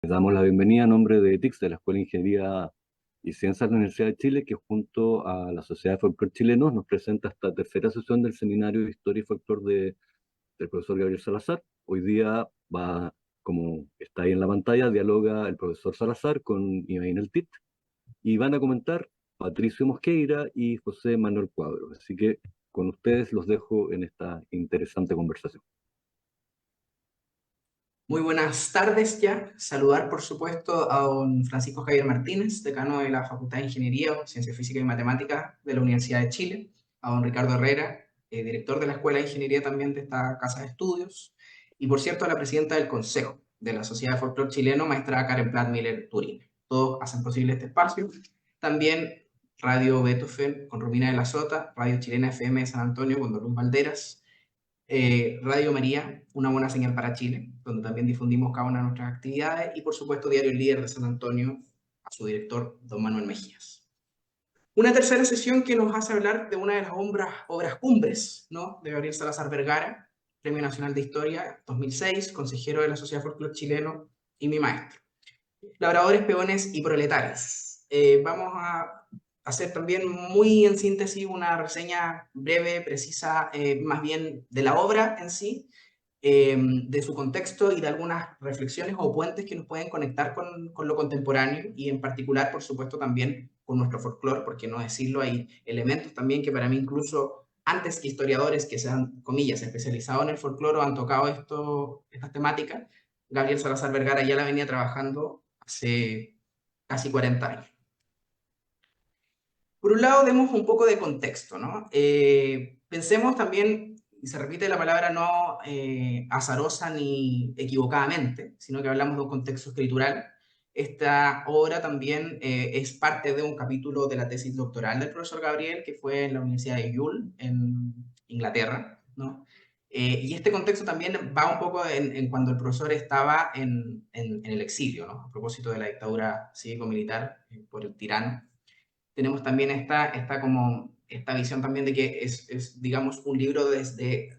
Les damos la bienvenida a nombre de TICS, de la Escuela de Ingeniería y Ciencias de la Universidad de Chile, que junto a la Sociedad de Folclor Chileno nos presenta esta tercera sesión del Seminario de Historia y Folclor del profesor Gabriel Salazar. Hoy día va, como está ahí en la pantalla, dialoga el profesor Salazar con Ibaín El Tit y van a comentar Patricio Mosqueira y José Manuel Cuadro. Así que con ustedes los dejo en esta interesante conversación. Muy buenas tardes ya. Saludar, por supuesto, a don Francisco Javier Martínez, decano de la Facultad de Ingeniería, Ciencia Física y Matemáticas de la Universidad de Chile, a don Ricardo Herrera, director de la Escuela de Ingeniería también de esta casa de estudios, y por cierto a la presidenta del Consejo de la Sociedad de Folclor Chileno, maestra Karen Platt Miller Turín. Todos hacen posible este espacio. También Radio Beethoven con Romina de la Sota, Radio Chilena FM de San Antonio con don Luis Valderas, Radio María, una buena señal para Chile, donde también difundimos cada una de nuestras actividades, y por supuesto Diario El Líder de San Antonio, a su director, don Manuel Mejías. Una tercera sesión que nos hace hablar de una de las obras cumbres, ¿no?, de Gabriel Salazar Vergara, Premio Nacional de Historia 2006, consejero de la Sociedad Folclor Chileno y mi maestro. Labradores, peones y proletarios. Vamos a hacer también muy en síntesis una reseña breve, precisa, más bien de la obra en sí, de su contexto y de algunas reflexiones o puentes que nos pueden conectar con lo contemporáneo y en particular, por supuesto, también con nuestro folclore, porque no decirlo, hay elementos también que para mí incluso antes que historiadores que sean, comillas, especializados en el folclore o han tocado estas temáticas, Gabriel Salazar Vergara ya la venía trabajando hace casi 40 años. Por un lado, demos un poco de contexto, ¿no? Pensemos también, y se repite la palabra no azarosa ni equivocadamente, sino que hablamos de un contexto escritural. Esta obra también es parte de un capítulo de la tesis doctoral del profesor Gabriel, que fue en la Universidad de Hull, en Inglaterra, ¿no? Y este contexto también va un poco en cuando el profesor estaba en el exilio, ¿no? A propósito de la dictadura cívico-militar por el tirano. Tenemos también esta visión también de que digamos, un libro desde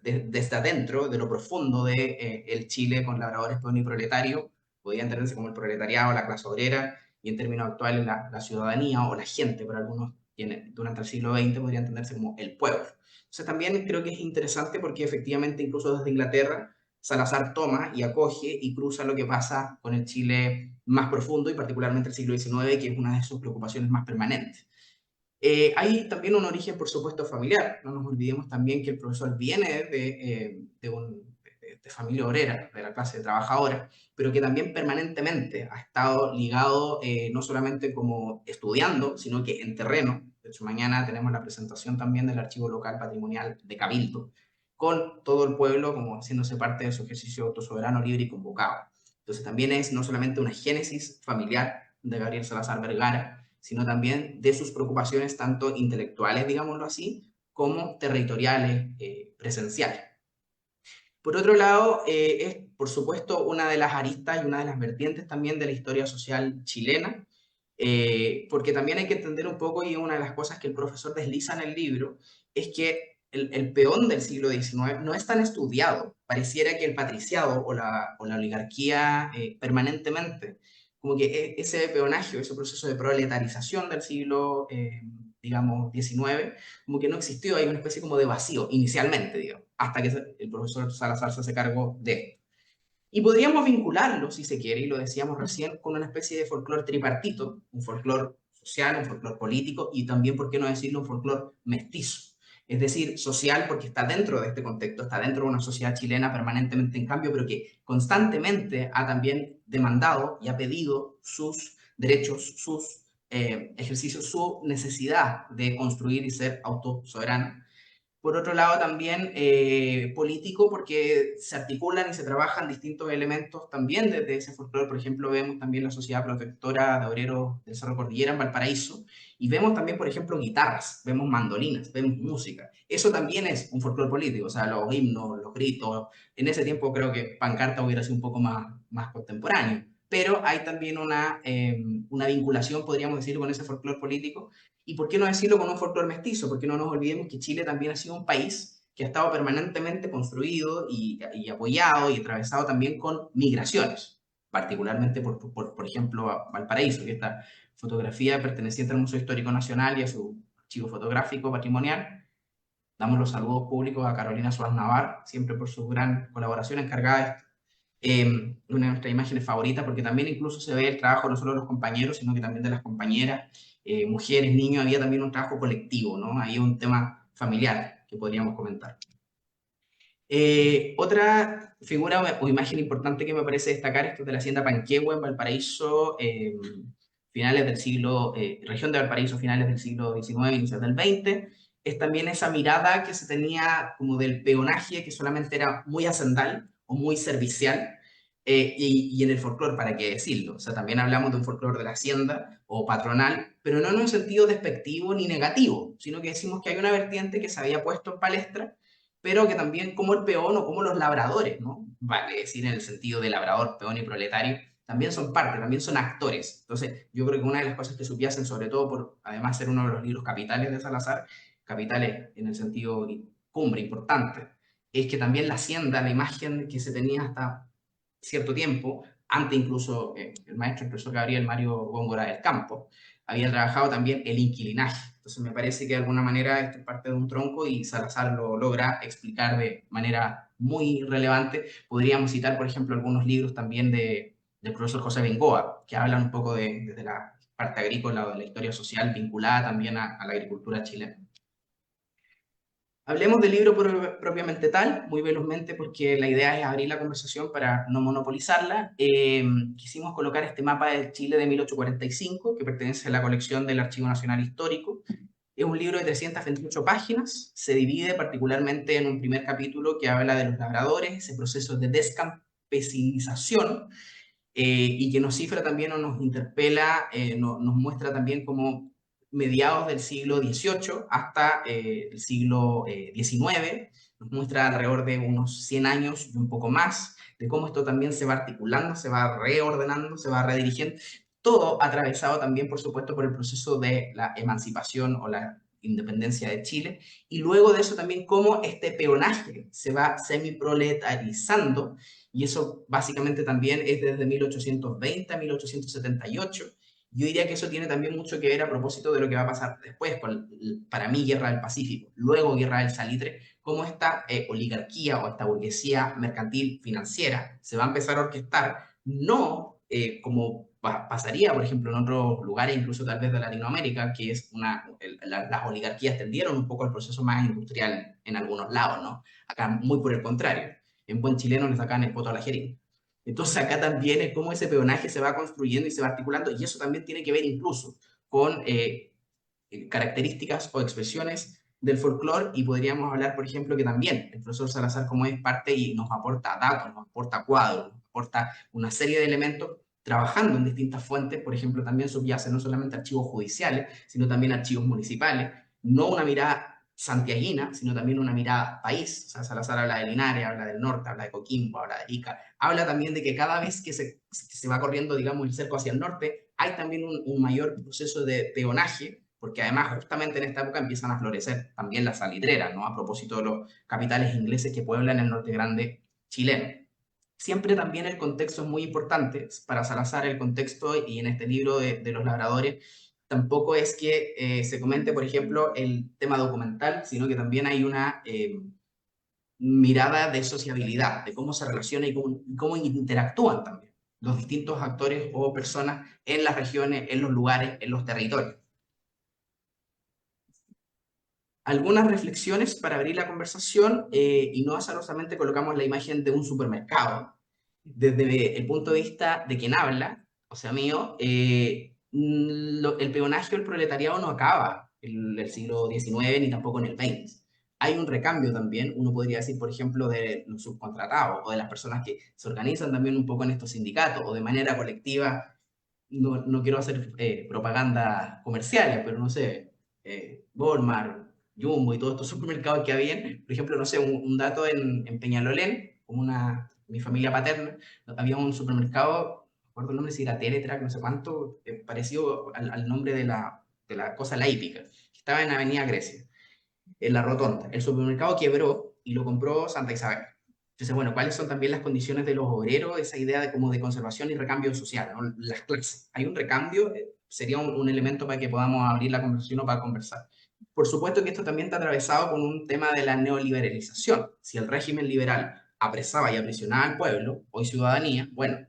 adentro, de lo profundo de el Chile con labradores, peón y proletario, podría entenderse como el proletariado, la clase obrera, y en términos actuales la ciudadanía o la gente, para algunos durante el siglo XX podría entenderse como el pueblo. Entonces también creo que es interesante porque efectivamente incluso desde Inglaterra Salazar toma y acoge y cruza lo que pasa con el Chile más profundo y particularmente el siglo XIX, que es una de sus preocupaciones más permanentes. Hay también un origen, por supuesto, familiar. No nos olvidemos también que el profesor viene de familia obrera, de la clase trabajadora, pero que también permanentemente ha estado ligado no solamente como estudiando, sino que en terreno. De hecho, mañana tenemos la presentación también del Archivo Local Patrimonial de Cabildo, con todo el pueblo como haciéndose parte de su ejercicio autosoberano, libre y convocado. Entonces también es no solamente una génesis familiar de Gabriel Salazar Vergara, sino también de sus preocupaciones tanto intelectuales, digámoslo así, como territoriales, presenciales. Por otro lado, es por supuesto una de las aristas y una de las vertientes también de la historia social chilena, porque también hay que entender un poco, y una de las cosas que el profesor desliza en el libro, es que el peón del siglo XIX no es tan estudiado. Pareciera que el patriciado o la oligarquía permanentemente, como que ese peonaje, ese proceso de proletarización del siglo, digamos, XIX, como que no existió, hay una especie como de vacío inicialmente, digamos, hasta que el profesor Salazar se hace cargo de esto. Y podríamos vincularlo, si se quiere, y lo decíamos recién, con una especie de folclore tripartito, un folclore social, un folclore político y también, ¿por qué no decirlo?, un folclore mestizo. Es decir, social porque está dentro de este contexto, está dentro de una sociedad chilena permanentemente en cambio, pero que constantemente ha también demandado y ha pedido sus derechos, sus ejercicios, su necesidad de construir y ser autosoberana. Por otro lado, también político, porque se articulan y se trabajan distintos elementos también desde ese folclore. Por ejemplo, vemos también la Sociedad Protectora de Obreros del Cerro Cordillera en Valparaíso, y vemos también, por ejemplo, guitarras, vemos mandolinas, vemos música. Eso también es un folclore político, o sea, los himnos, los gritos. En ese tiempo creo que pancarta hubiera sido un poco más contemporáneo, pero hay también una vinculación, podríamos decir, con ese folclore político. ¿Y por qué no decirlo con un folclore mestizo? Porque no nos olvidemos que Chile también ha sido un país que ha estado permanentemente construido y apoyado y atravesado también con migraciones. particularmente por ejemplo, a Valparaíso, que esta fotografía perteneciente al Museo Histórico Nacional y a su archivo fotográfico patrimonial. Damos los saludos públicos a Carolina Suárez Navar, siempre por su gran colaboración encargada de esto. Una de nuestras imágenes favoritas, porque también incluso se ve el trabajo no solo de los compañeros, sino que también de las compañeras, mujeres, niños, había también un trabajo colectivo, ¿no? Ahí un tema familiar que podríamos comentar. Otra figura o imagen importante que me parece destacar es de la hacienda Panquehue en Valparaíso, finales del siglo, región de Valparaíso, finales del siglo XIX, inicios del XX. Es también esa mirada que se tenía como del peonaje, que solamente era muy hacendal o muy servicial, y en el folclore, ¿para qué decirlo? O sea, también hablamos de un folclore de la hacienda o patronal, pero no en un sentido despectivo ni negativo, sino que decimos que hay una vertiente que se había puesto en palestra, pero que también como el peón o como los labradores, ¿no? Vale decir en el sentido de labrador, peón y proletario, también son parte, también son actores. Entonces, yo creo que una de las cosas que subyacen, sobre todo por, además, ser uno de los libros capitales de Salazar, capitales en el sentido cumbre, importante, es que también la hacienda, la imagen que se tenía hasta cierto tiempo, antes incluso el maestro, el profesor Gabriel Mario Góngora del Campo, había trabajado también el inquilinaje. Entonces me parece que de alguna manera esto es parte de un tronco y Salazar lo logra explicar de manera muy relevante. Podríamos citar, por ejemplo, algunos libros también del profesor José Bengoa, que hablan un poco de la parte agrícola o de la historia social vinculada también a la agricultura chilena. Hablemos del libro propiamente tal, muy velozmente, porque la idea es abrir la conversación para no monopolizarla. Quisimos colocar este mapa de Chile de 1845, que pertenece a la colección del Archivo Nacional Histórico. Es un libro de 328 páginas, se divide particularmente en un primer capítulo que habla de los labradores, ese proceso de descampesinización, y que nos cifra también o nos interpela, nos muestra también como mediados del siglo XVIII hasta el siglo XIX, nos muestra alrededor de unos 100 años y un poco más, de cómo esto también se va articulando, se va reordenando, se va redirigiendo, todo atravesado también, por supuesto, por el proceso de la emancipación o la independencia de Chile, y luego de eso también cómo este peonaje se va semiproletarizando, y eso básicamente también es desde 1820 a 1878. Yo diría que eso tiene también mucho que ver a propósito de lo que va a pasar después, con, para mí, Guerra del Pacífico, luego Guerra del Salitre, cómo esta oligarquía o esta burguesía mercantil financiera se va a empezar a orquestar, no como pasaría, por ejemplo, en otros lugares, incluso tal vez de Latinoamérica, que es las oligarquías tendieron un poco al proceso más industrial en algunos lados, ¿no? Acá muy por el contrario, en buen chileno le sacan el poto a la jeringa. Entonces acá también es como ese peonaje se va construyendo y se va articulando, y eso también tiene que ver incluso con características o expresiones del folclore, y podríamos hablar, por ejemplo, que también el profesor Salazar, como es parte y nos aporta datos, nos aporta cuadros, nos aporta una serie de elementos, trabajando en distintas fuentes, por ejemplo, también subyace no solamente archivos judiciales, sino también archivos municipales, no una mirada santiaguina, sino también una mirada país. O sea, Salazar habla de Linares, habla del norte, habla de Coquimbo, habla de Ica, habla también de que cada vez que se va corriendo, digamos, el cerco hacia el norte, hay también un mayor proceso de peonaje, porque además justamente en esta época empiezan a florecer también las salitreras, ¿no? A propósito de los capitales ingleses que pueblan el norte grande chileno. Siempre también el contexto es muy importante para Salazar, el contexto, y en este libro de los labradores tampoco es que se comente, por ejemplo, el tema documental, sino que también hay una mirada de sociabilidad, de cómo se relacionan y cómo interactúan también los distintos actores o personas en las regiones, en los lugares, en los territorios. Algunas reflexiones para abrir la conversación, y no azarosamente colocamos la imagen de un supermercado. Desde el punto de vista de quien habla, o sea, mío, el peonaje o el proletariado no acaba en el siglo XIX ni tampoco en el XX. Hay un recambio también, uno podría decir, por ejemplo, de los subcontratados o de las personas que se organizan también un poco en estos sindicatos o de manera colectiva. No, no quiero hacer propaganda comercial, pero no sé, Walmart, Jumbo y todos estos supermercados que habían, por ejemplo, no sé, un dato en Peñalolén, como mi familia paterna, había un supermercado, no recuerdo el nombre, si era Teletrack, no sé cuánto, parecido al nombre de la cosa, la hípica, que estaba en Avenida Grecia, en la Rotonda. El supermercado quebró y lo compró Santa Isabel. Entonces, bueno, ¿cuáles son también las condiciones de los obreros? Esa idea de como de conservación y recambio social, ¿no? Las clases. Hay un recambio, sería un elemento para que podamos abrir la conversación o para conversar. Por supuesto que esto también está atravesado con un tema de la neoliberalización. Si el régimen liberal apresaba y aprisionaba al pueblo, hoy ciudadanía, bueno,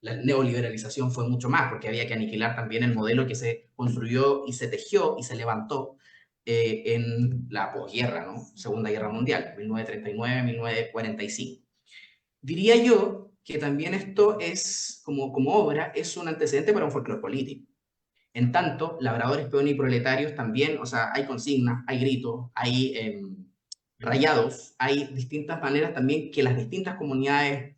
la neoliberalización fue mucho más, porque había que aniquilar también el modelo que se construyó y se tejió y se levantó en la posguerra, ¿no? Segunda Guerra Mundial, 1939-1945. Diría yo que también esto es, como obra, es un antecedente para un folclore político. En tanto, labradores, peones y proletarios también, o sea, hay consignas, hay gritos, hay rayados, hay distintas maneras también que las distintas comunidades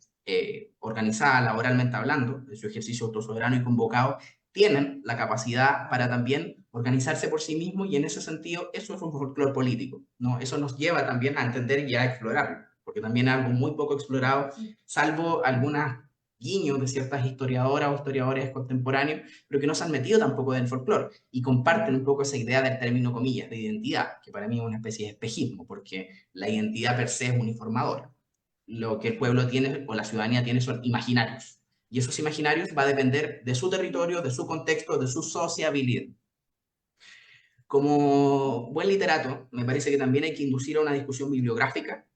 organizadas laboralmente hablando, de su ejercicio autosoberano y convocado, tienen la capacidad para también organizarse por sí mismos y en ese sentido eso es un folclore político, ¿no? Eso nos lleva también a entender y a explorarlo, porque también es algo muy poco explorado, salvo algunas guiños de ciertas historiadoras o historiadores contemporáneos, pero que no se han metido tampoco en el folclore y comparten un poco esa idea del término comillas de identidad, que para mí es una especie de espejismo, porque la identidad per se es uniformadora. Lo que el pueblo tiene o la ciudadanía tiene son imaginarios. Y esos imaginarios va a depender de su territorio, de su contexto, de su sociabilidad. Como buen literato, me parece que también hay que inducir a una discusión bibliográfica,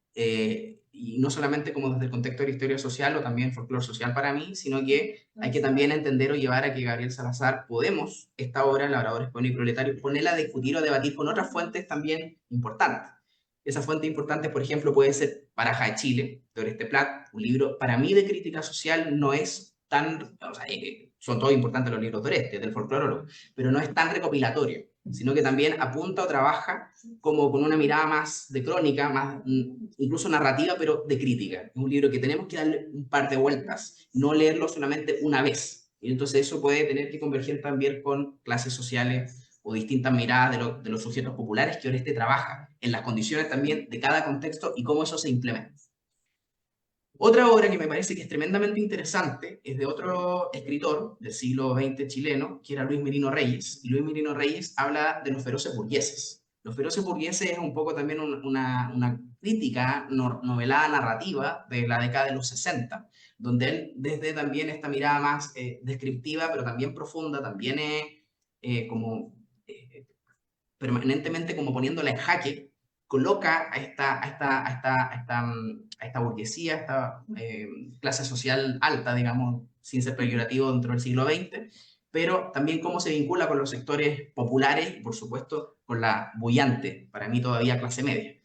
y no solamente como desde el contexto de la historia social o también folclore social para mí, sino que hay que también entender o llevar a que Gabriel Salazar podemos, esta obra, Labradores, Peones y Proletarios, ponerla a discutir o a debatir con otras fuentes también importantes. Esa fuente importante, por ejemplo, puede ser Baraja de Chile, de Oreste Plat, un libro para mí de crítica social no es tan, o sea, son todos importantes los libros de Oreste, del folclorólogo, pero no es tan recopilatorio, sino que también apunta o trabaja como con una mirada más de crónica, más incluso narrativa, pero de crítica. Es un libro que tenemos que darle un par de vueltas, no leerlo solamente una vez. Y entonces eso puede tener que converger también con clases sociales o distintas miradas de los sujetos populares que Oreste trabaja, en las condiciones también de cada contexto y cómo eso se implementa. Otra obra que me parece que es tremendamente interesante es de otro escritor del siglo XX chileno, que era Luis Mirino Reyes. Y Luis Mirino Reyes habla de los feroces burgueses. Los feroces burgueses es un poco también una crítica novelada narrativa de la década de los 60, donde él desde también esta mirada más descriptiva, pero también profunda, también como permanentemente como poniéndola en jaque, coloca a esta burguesía, a esta clase social alta, digamos, sin ser peyorativo dentro del siglo XX, pero también cómo se vincula con los sectores populares y, por supuesto, con la bullante, para mí todavía clase media.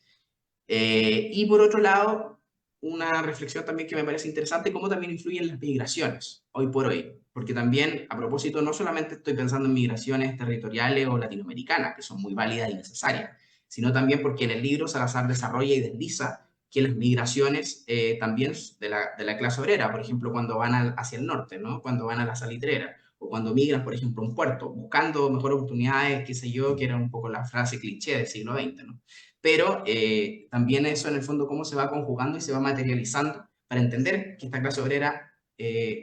Y por otro lado, una reflexión también que me parece interesante, cómo también influyen las migraciones, hoy por hoy. Porque también, a propósito, no solamente estoy pensando en migraciones territoriales o latinoamericanas, que son muy válidas y necesarias, sino también porque en el libro Salazar desarrolla y desliza que las migraciones también de la clase obrera, por ejemplo, cuando van hacia el norte, ¿no? Cuando van a la salitrera, o cuando migran, por ejemplo, a un puerto, buscando mejores oportunidades, qué sé yo, que era un poco la frase cliché del siglo XX, ¿no? Pero también eso en el fondo cómo se va conjugando y se va materializando para entender que esta clase obrera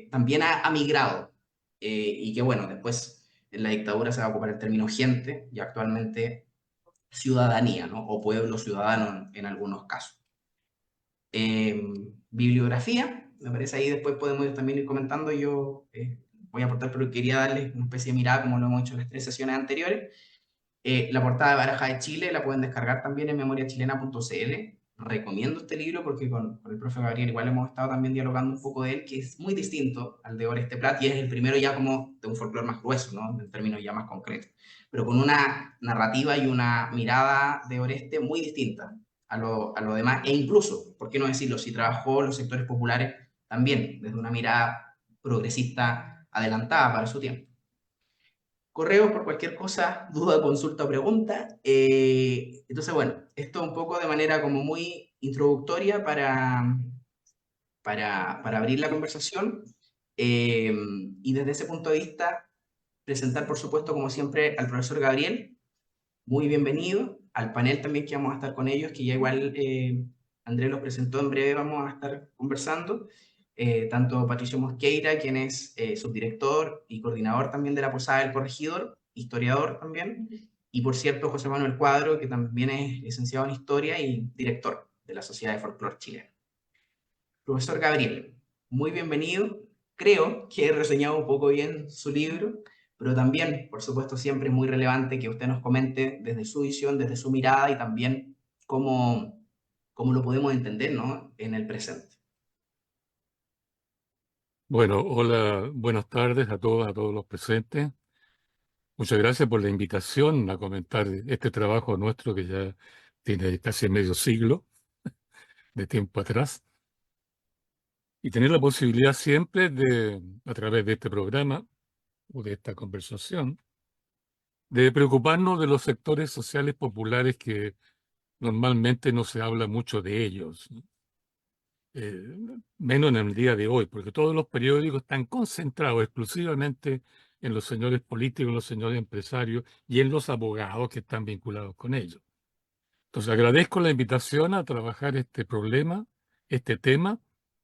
también ha migrado y que bueno, después en la dictadura se va a ocupar el término gente y actualmente ciudadanía, ¿no? O pueblo ciudadano en algunos casos. Bibliografía, me parece ahí después podemos también ir comentando, yo voy a aportar, pero quería darles una especie de mirada como lo hemos hecho en las 3 sesiones anteriores. La portada de Baraja de Chile la pueden descargar también en memoriachilena.cl. Recomiendo este libro porque con el profe Gabriel igual hemos estado también dialogando un poco de él, que es muy distinto al de Oreste Plat y es el primero ya como de un folclore más grueso, ¿no? En términos ya más concretos, pero con una narrativa y una mirada de Oreste muy distinta a lo demás, e incluso, ¿por qué no decirlo? Si trabajó los sectores populares también desde una mirada progresista adelantada para su tiempo. Correo por cualquier cosa, duda, consulta o pregunta. Entonces, bueno, esto un poco de manera como muy introductoria para abrir la conversación. Y desde ese punto de vista, presentar, por supuesto, como siempre, al profesor Gabriel. Muy bienvenido. Al panel también que vamos a estar con ellos, que ya igual Andrés los presentó, en breve vamos a estar conversando. Tanto Patricio Mosqueira, quien es subdirector y coordinador también de la Posada del Corregidor, historiador también, y por cierto José Manuel Cuadro, que también es licenciado en Historia y director de la Sociedad de Folclore Chileno. Profesor Gabriel, muy bienvenido. Creo que he reseñado un poco bien su libro, pero también, por supuesto, siempre es muy relevante que usted nos comente desde su visión, desde su mirada y también cómo lo podemos entender, ¿no?, en el presente. Bueno, hola, buenas tardes a todos los presentes. Muchas gracias por la invitación a comentar este trabajo nuestro que ya tiene casi medio siglo de tiempo atrás y tener la posibilidad siempre de, a través de este programa o de esta conversación, de preocuparnos de los sectores sociales populares que normalmente no se habla mucho de ellos, ¿no? Eh, Menos en el día de hoy, porque todos los periódicos están concentrados exclusivamente en los señores políticos, en los señores empresarios y en los abogados que están vinculados con ellos. Entonces agradezco la invitación a trabajar este problema, este tema,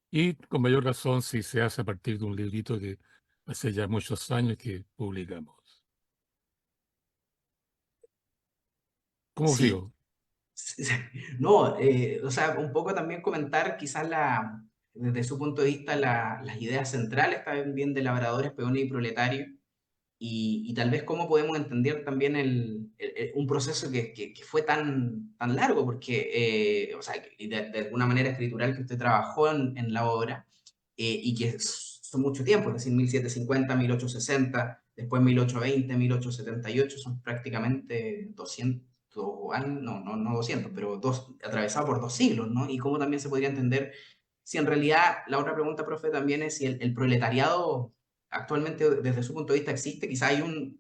y con mayor razón si se hace a partir de un librito que hace ya muchos años que publicamos. ¿Cómo Sí, sigo? sí, sí. No, o sea, un poco también comentar quizás desde su punto de vista las ideas centrales también de Labradores, Peones y Proletarios y tal vez cómo podemos entender también un proceso que fue tan largo, porque, o sea, y de alguna manera escritural que usted trabajó en la obra, y que son mucho tiempo, es decir, 1750, 1860, después 1820, 1878, son prácticamente 200 años, no 200, pero atravesado por 2 siglos, ¿no? Y cómo también se podría entender si en realidad, la otra pregunta, profe, también es si el proletariado actualmente desde su punto de vista existe, quizá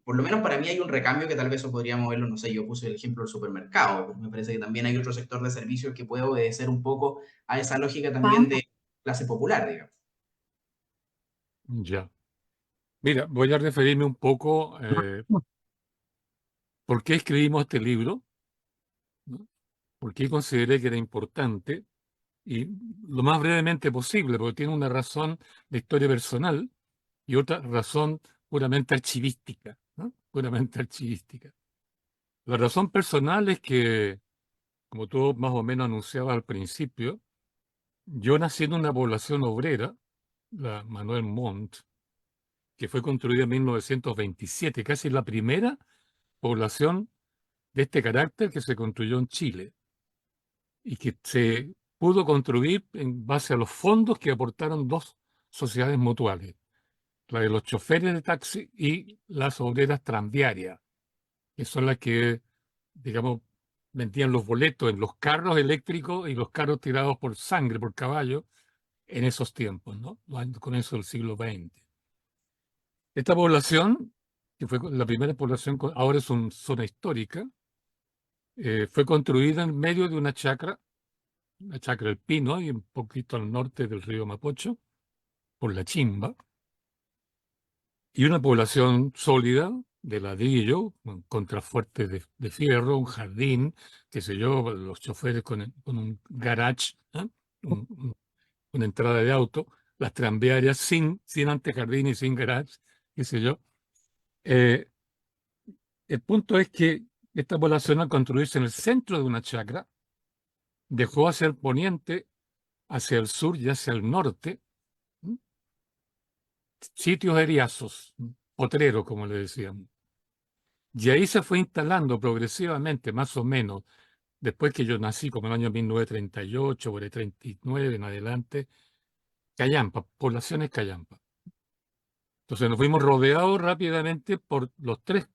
por lo menos para mí hay un recambio que tal vez eso podríamos verlo, no sé, yo puse el ejemplo del supermercado, pero me parece que también hay otro sector de servicios que puede obedecer un poco a esa lógica también de clase popular, digamos. Ya. Mira, voy a referirme un poco por qué escribimos este libro, ¿no? ¿Por qué consideré que era importante? Y lo más brevemente posible, porque tiene una razón de historia personal y otra razón puramente archivística, ¿no? Puramente archivística. La razón personal es que, como tú más o menos anunciabas al principio, yo nací en una población obrera, la Manuel Montt, que fue construida en 1927, casi la primera población de este carácter que se construyó en Chile y que se pudo construir en base a los fondos que aportaron dos sociedades mutuales, la de los choferes de taxi y las obreras tranviarias, que son las que, digamos, vendían los boletos en los carros eléctricos y los carros tirados por sangre, por caballo, en esos tiempos, ¿no? Con eso del siglo XX. Esta población, que fue la primera población, ahora es una zona histórica, fue construida en medio de una chacra, la Chacra del Pino, y un poquito al norte del río Mapocho, por la Chimba, y una población sólida de ladrillo, con contrafuertes de fierro, un jardín, qué sé yo, los choferes con un garage, ¿eh? Una entrada de auto, las tranviarias sin antejardín y sin garage, qué sé yo. Eh, el punto es que esta población, al construirse en el centro de una chacra, dejó hacia el poniente, hacia el sur y hacia el norte, ¿m? Sitios eriazos, potreros, como le decíamos. Y ahí se fue instalando progresivamente, más o menos, después que yo nací, como en el año 1938, por el 39 en adelante, callampa, poblaciones callampa. Entonces nos fuimos rodeados rápidamente por los tres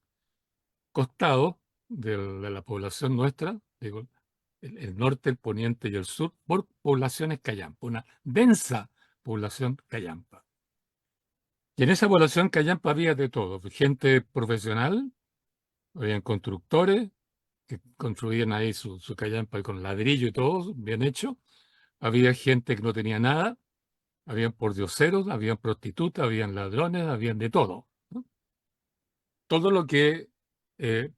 costados de la población nuestra, digo, el norte, el poniente y el sur, por poblaciones callampa, una densa población callampa. Y en esa población callampa había de todo, gente profesional, habían constructores que construían ahí su callampa con ladrillo y todo, bien hecho. Había gente que no tenía nada, habían pordioseros, habían prostitutas, habían ladrones, habían de todo, ¿no? Todo lo que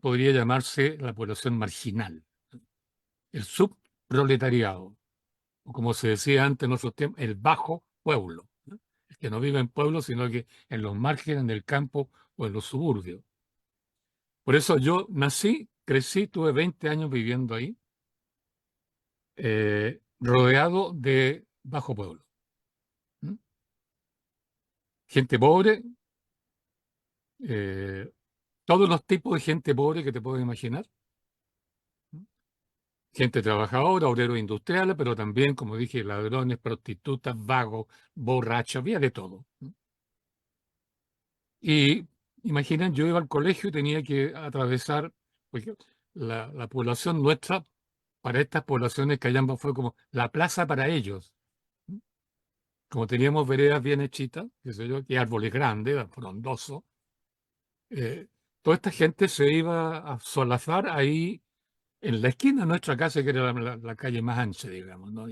podría llamarse la población marginal, el subproletariado, o como se decía antes en nuestros tiempos, el bajo pueblo, ¿no? El que no vive en pueblos, sino que en los márgenes, en el campo o en los suburbios. Por eso yo nací, crecí, tuve 20 años viviendo ahí, rodeado de bajo pueblo. gente pobre, todos los tipos de gente pobre que te puedes imaginar. Gente trabajadora, obreros industriales, pero también, como dije, ladrones, prostitutas, vagos, borrachos, había de todo. Y imaginen, yo iba al colegio y tenía que atravesar, porque la población nuestra, para estas poblaciones, Cayamba fue como la plaza para ellos. Como teníamos veredas bien hechitas, qué sé yo, y árboles grandes, frondosos, toda esta gente se iba a solazar ahí en la esquina de nuestra casa, que era la calle más ancha, digamos, ¿no?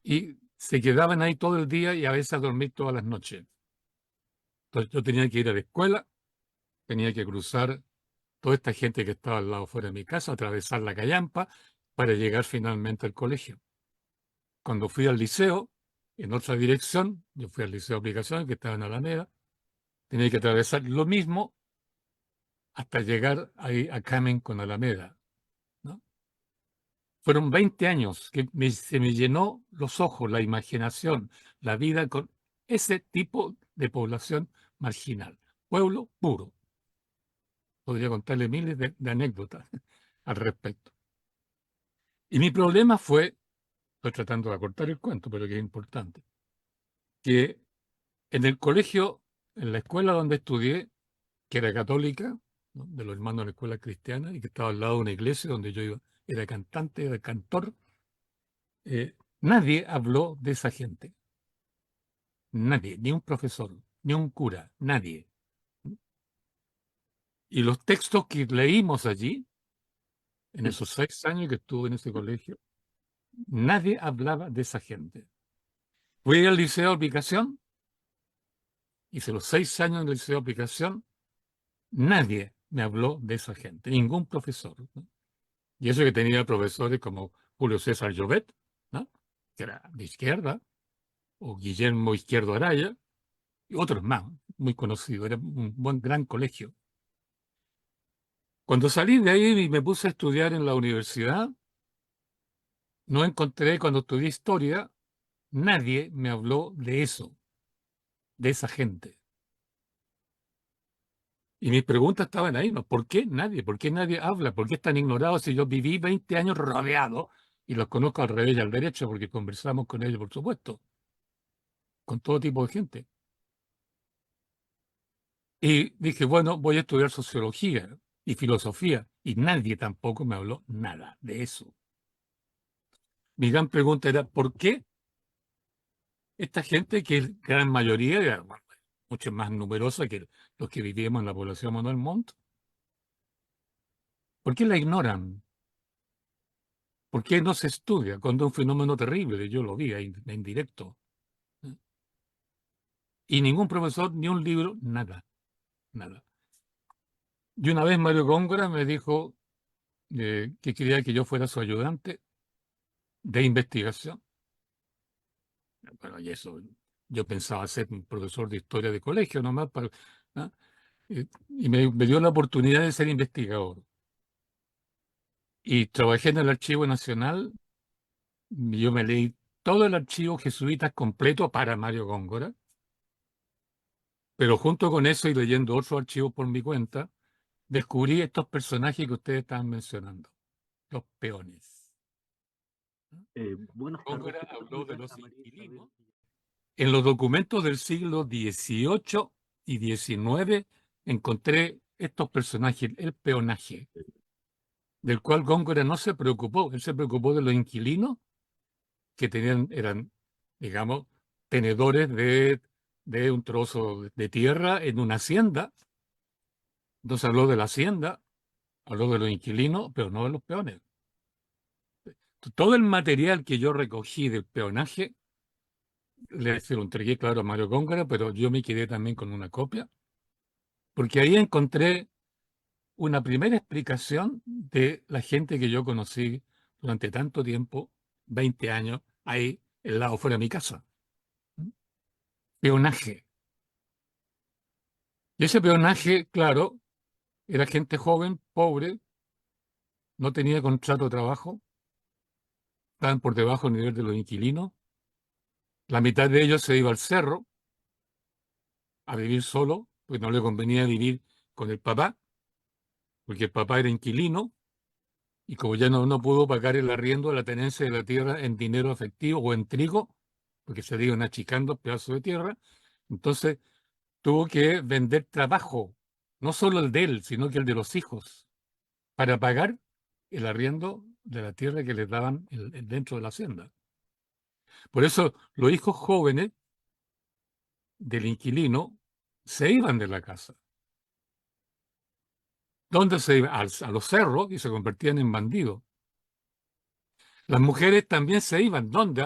Y se quedaban ahí todo el día y a veces a dormir todas las noches. Entonces yo tenía que ir a la escuela, tenía que cruzar toda esta gente que estaba al lado fuera de mi casa, atravesar la callampa para llegar finalmente al colegio. Cuando fui al liceo, en otra dirección, yo fui al liceo de aplicación, que estaba en Alameda, tenía que atravesar lo mismo hasta llegar ahí a Camen con Alameda, ¿no? Fueron 20 años que se me llenó los ojos, la imaginación, la vida con ese tipo de población marginal. Pueblo puro. Podría contarle miles de anécdotas al respecto. Y mi problema fue, estoy tratando de acortar el cuento, pero que es importante, que en el colegio, en la escuela donde estudié, que era católica, ¿no?, de los hermanos de la escuela cristiana, y que estaba al lado de una iglesia donde yo iba, era cantante, era cantor, nadie habló de esa gente. Nadie, ni un profesor, ni un cura, nadie. Y los textos que leímos allí, en esos 6 años que estuve en ese colegio, nadie hablaba de esa gente. Fui al liceo de aplicación, hice los 6 años en el liceo de aplicación, nadie me habló de esa gente, ningún profesor, ¿no? Y eso que tenía profesores como Julio César Llobet, ¿no?, que era de izquierda, o Guillermo Izquierdo Araya, y otros más, muy conocidos. Era un buen, gran colegio. Cuando salí de ahí y me puse a estudiar en la universidad, no encontré, cuando estudié historia, nadie me habló de eso, de esa gente. Y mis preguntas estaban ahí, ¿no? ¿Por qué nadie? ¿Por qué nadie habla? ¿Por qué están ignorados si yo viví 20 años rodeado y los conozco al revés y al derecho porque conversamos con ellos, por supuesto, con todo tipo de gente? Y dije, bueno, voy a estudiar sociología y filosofía, y nadie tampoco me habló nada de eso. Mi gran pregunta era, ¿por qué esta gente, que es gran mayoría, era, bueno, mucho más numerosa que los que vivíamos en la población Manuel Montt, por qué la ignoran? ¿Por qué no se estudia cuando es un fenómeno terrible? Yo lo vi ahí en directo. Y ningún profesor, ni un libro, nada, nada. Y una vez Mario Góngora me dijo que quería que yo fuera su ayudante de investigación. Bueno, y eso, yo pensaba ser un profesor de historia de colegio nomás, ¿ah? Y me dio la oportunidad de ser investigador. Y trabajé en el Archivo Nacional. Yo me leí todo el archivo jesuitas completo para Mario Góngora, pero junto con eso y leyendo otros archivos por mi cuenta, descubrí estos personajes que ustedes estaban mencionando, los peones. Buenas tardes. Góngora habló de los inquilinos. En los documentos del siglo XVIII y XIX encontré estos personajes, el peonaje, del cual Góngora no se preocupó. Él se preocupó de los inquilinos que eran, digamos, tenedores de un trozo de tierra en una hacienda. Entonces habló de la hacienda, habló de los inquilinos, pero no de los peones. Todo el material que yo recogí del peonaje se lo entregué, claro, a Mario Góngora, pero yo me quedé también con una copia, porque ahí encontré una primera explicación de la gente que yo conocí durante tanto tiempo, 20 años, ahí, al lado fuera de mi casa. Peonaje. Y ese peonaje, claro, era gente joven, pobre, no tenía contrato de trabajo, estaban por debajo del nivel de los inquilinos. La mitad de ellos se iba al cerro, a vivir solo, pues no le convenía vivir con el papá, porque el papá era inquilino, y como ya no pudo pagar el arriendo de la tenencia de la tierra en dinero efectivo o en trigo, porque se iban achicando pedazos de tierra, entonces tuvo que vender trabajo, no solo el de él, sino que el de los hijos, para pagar el arriendo de la tierra que les daban dentro de la hacienda. Por eso los hijos jóvenes del inquilino se iban de la casa. ¿Dónde se iban? A los cerros, y se convertían en bandidos. Las mujeres también se iban. ¿Dónde?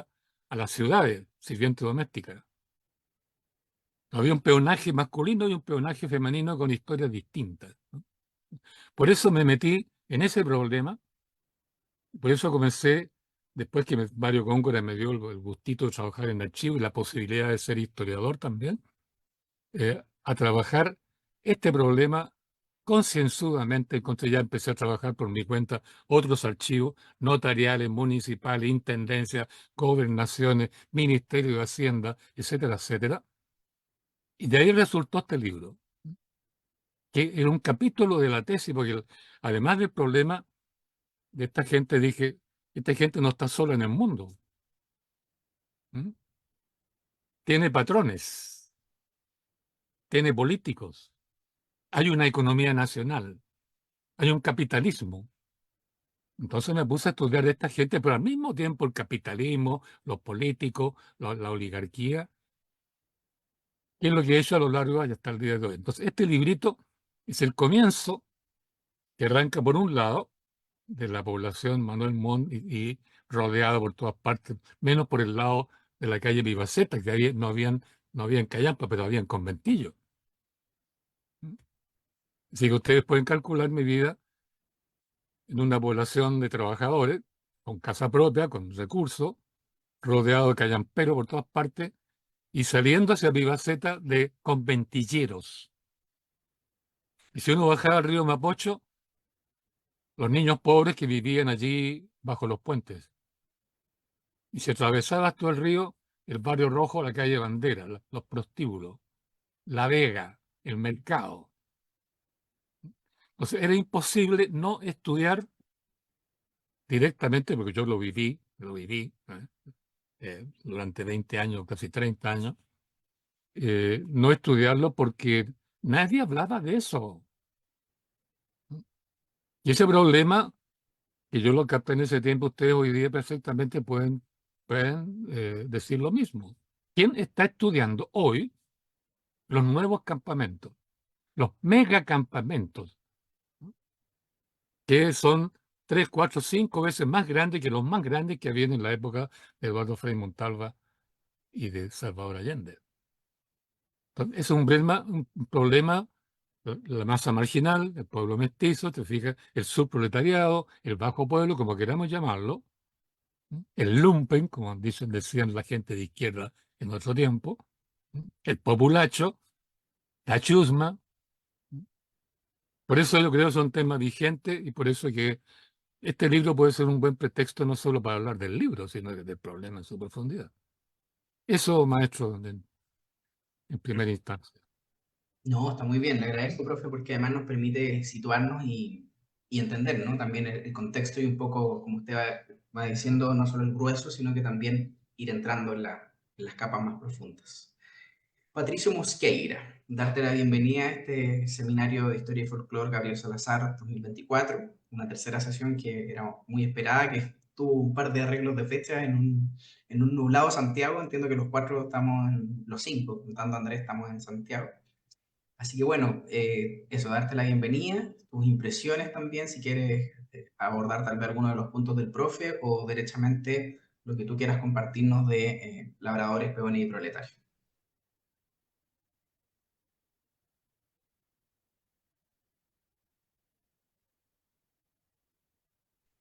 A las ciudades, sirvientes domésticas. Había un peonaje masculino y un peonaje femenino con historias distintas, ¿no? Por eso me metí en ese problema. Por eso comencé, después que Mario Góngora me dio el gustito de trabajar en archivo y la posibilidad de ser historiador también, a trabajar este problema concienzudamente. Entonces ya empecé a trabajar por mi cuenta otros archivos notariales, municipales, intendencias, gobernaciones, Ministerio de Hacienda, etcétera, etcétera. Y de ahí resultó este libro, que era un capítulo de la tesis, porque además del problema de esta gente, dije, esta gente no está sola en el mundo. ¿Mm? Tiene patrones, tiene políticos, hay una economía nacional, hay un capitalismo. Entonces me puse a estudiar a esta gente, pero al mismo tiempo el capitalismo, los políticos, la oligarquía, que es lo que he hecho a lo largo y hasta el día de hoy. Entonces este librito es el comienzo, que arranca por un lado de la población Manuel Montt y rodeado por todas partes, menos por el lado de la calle Vivaceta, que ahí no habían callampa, pero habían conventillos. Así que ustedes pueden calcular mi vida en una población de trabajadores, con casa propia, con recursos, rodeado de callamperos por todas partes, y saliendo hacia Vivaceta de conventilleros. Y si uno bajaba al río Mapocho, los niños pobres que vivían allí bajo los puentes. Y si atravesabas todo el río, el Barrio Rojo, la calle Bandera, los prostíbulos, La Vega, el mercado. Entonces era imposible no estudiar directamente, porque yo lo viví durante 20 años, casi 30 años, no estudiarlo porque nadie hablaba de eso. Y ese problema, que yo lo capté en ese tiempo, ustedes hoy día perfectamente pueden decir lo mismo. ¿Quién está estudiando hoy los nuevos campamentos, los megacampamentos, que son 3, 4, 5 veces más grandes que los más grandes que había en la época de Eduardo Frei Montalva y de Salvador Allende? Entonces, es un problema, la masa marginal, el pueblo mestizo, te fijas, el subproletariado, el bajo pueblo, como queramos llamarlo, el lumpen, como decían la gente de izquierda en otro tiempo, el populacho, la chusma. Por eso yo creo que son temas vigentes y por eso que este libro puede ser un buen pretexto no solo para hablar del libro, sino del problema en su profundidad. Eso, maestro, en primera instancia. No, está muy bien, le agradezco, profe, porque además nos permite situarnos y entender, ¿no? También el contexto y un poco, como usted va diciendo, no solo el grueso, sino que también ir entrando en las capas más profundas. Patricio Mosqueira, darte la bienvenida a este seminario de Historia y Folclore Gabriel Salazar 2024, una tercera sesión que era muy esperada, que tuvo un par de arreglos de fecha en un nublado Santiago. Entiendo que los cuatro estamos, los cinco, contando a Andrés, estamos en Santiago. Así que bueno, eso, darte la bienvenida, tus impresiones también, si quieres abordar tal vez alguno de los puntos del profe o derechamente lo que tú quieras compartirnos de labradores, peones y proletarios.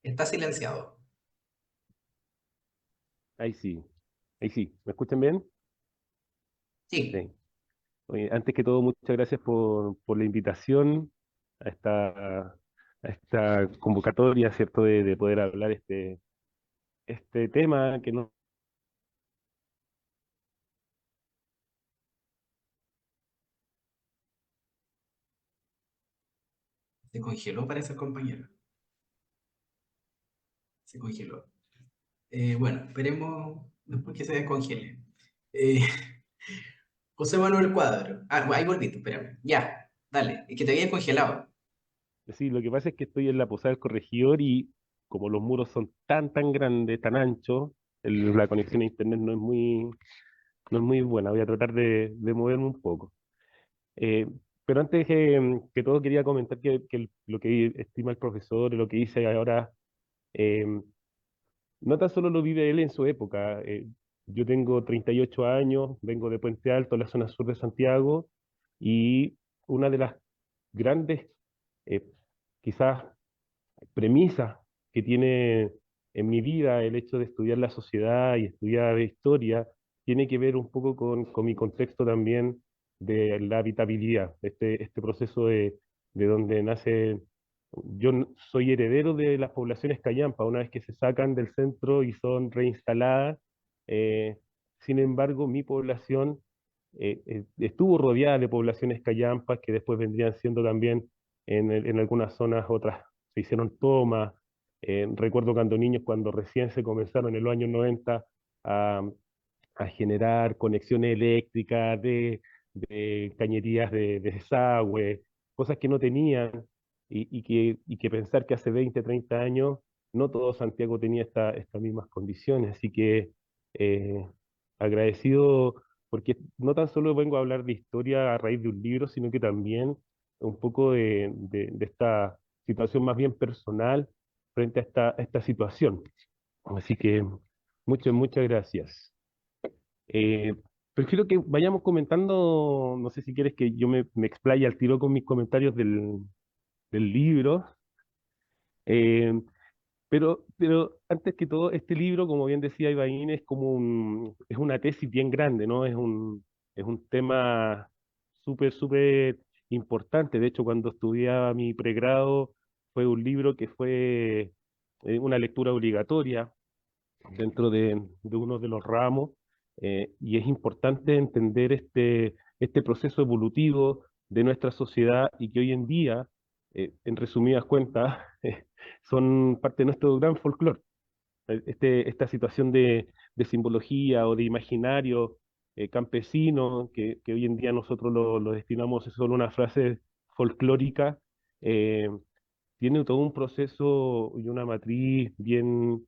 Está silenciado. Ahí sí, ahí sí. ¿Me escuchan bien? Sí. Sí. Oye, antes que todo, muchas gracias por la invitación a esta convocatoria, ¿cierto? De poder hablar este tema que no Se congeló, parece el compañero. Se congeló. Bueno, esperemos después que se descongele. Eh, José Manuel Cuadro. Ah, ahí volviste, espérame. Ya, dale. Es que te había congelado. Sí, lo que pasa es que estoy en la Posada del Corregidor y como los muros son tan grandes, tan anchos, la conexión a internet no es muy buena. Voy a tratar de moverme un poco. Eh, pero antes que todo quería comentar que lo que estima el profesor, lo que dice ahora, eh, no tan solo lo vive él en su época. Yo tengo 38 años, vengo de Puente Alto, la zona sur de Santiago, y una de las grandes, eh, quizás, premisas que tiene en mi vida el hecho de estudiar la sociedad y estudiar historia, tiene que ver un poco con mi contexto también de la habitabilidad, este proceso de donde nace. Soy heredero de las poblaciones callampa, una vez que se sacan del centro y son reinstaladas. eh, Sin embargo, mi población estuvo rodeada de poblaciones callampas que después vendrían siendo también en algunas zonas otras se hicieron tomas. Recuerdo cuando niños, cuando recién se comenzaron en los años 90 a, a generar conexiones eléctricas de cañerías de desagüe, cosas que no tenían, y que pensar que hace 20 30 años no todo Santiago tenía estas mismas condiciones. Así que eh, agradecido, porque no tan solo vengo a hablar de historia a raíz de un libro, sino que también un poco de esta situación más bien personal frente a esta situación. Así que muchas gracias. Eh, Prefiero que vayamos comentando, no sé si quieres que yo me explaye al tiro con mis comentarios del libro. Eh, pero antes que todo, este libro, como bien decía Ibaín, es una tesis bien grande, ¿no? Es un tema súper importante. De hecho, cuando estudiaba mi pregrado, fue un libro que fue una lectura obligatoria dentro de uno de los ramos. Y es importante entender este proceso evolutivo de nuestra sociedad y que hoy en día, en resumidas cuentas, son parte de nuestro gran folclore. Esta situación de simbología o de imaginario campesino, que hoy en día nosotros lo destinamos a solo una frase folclórica, eh, tiene todo un proceso y una matriz bien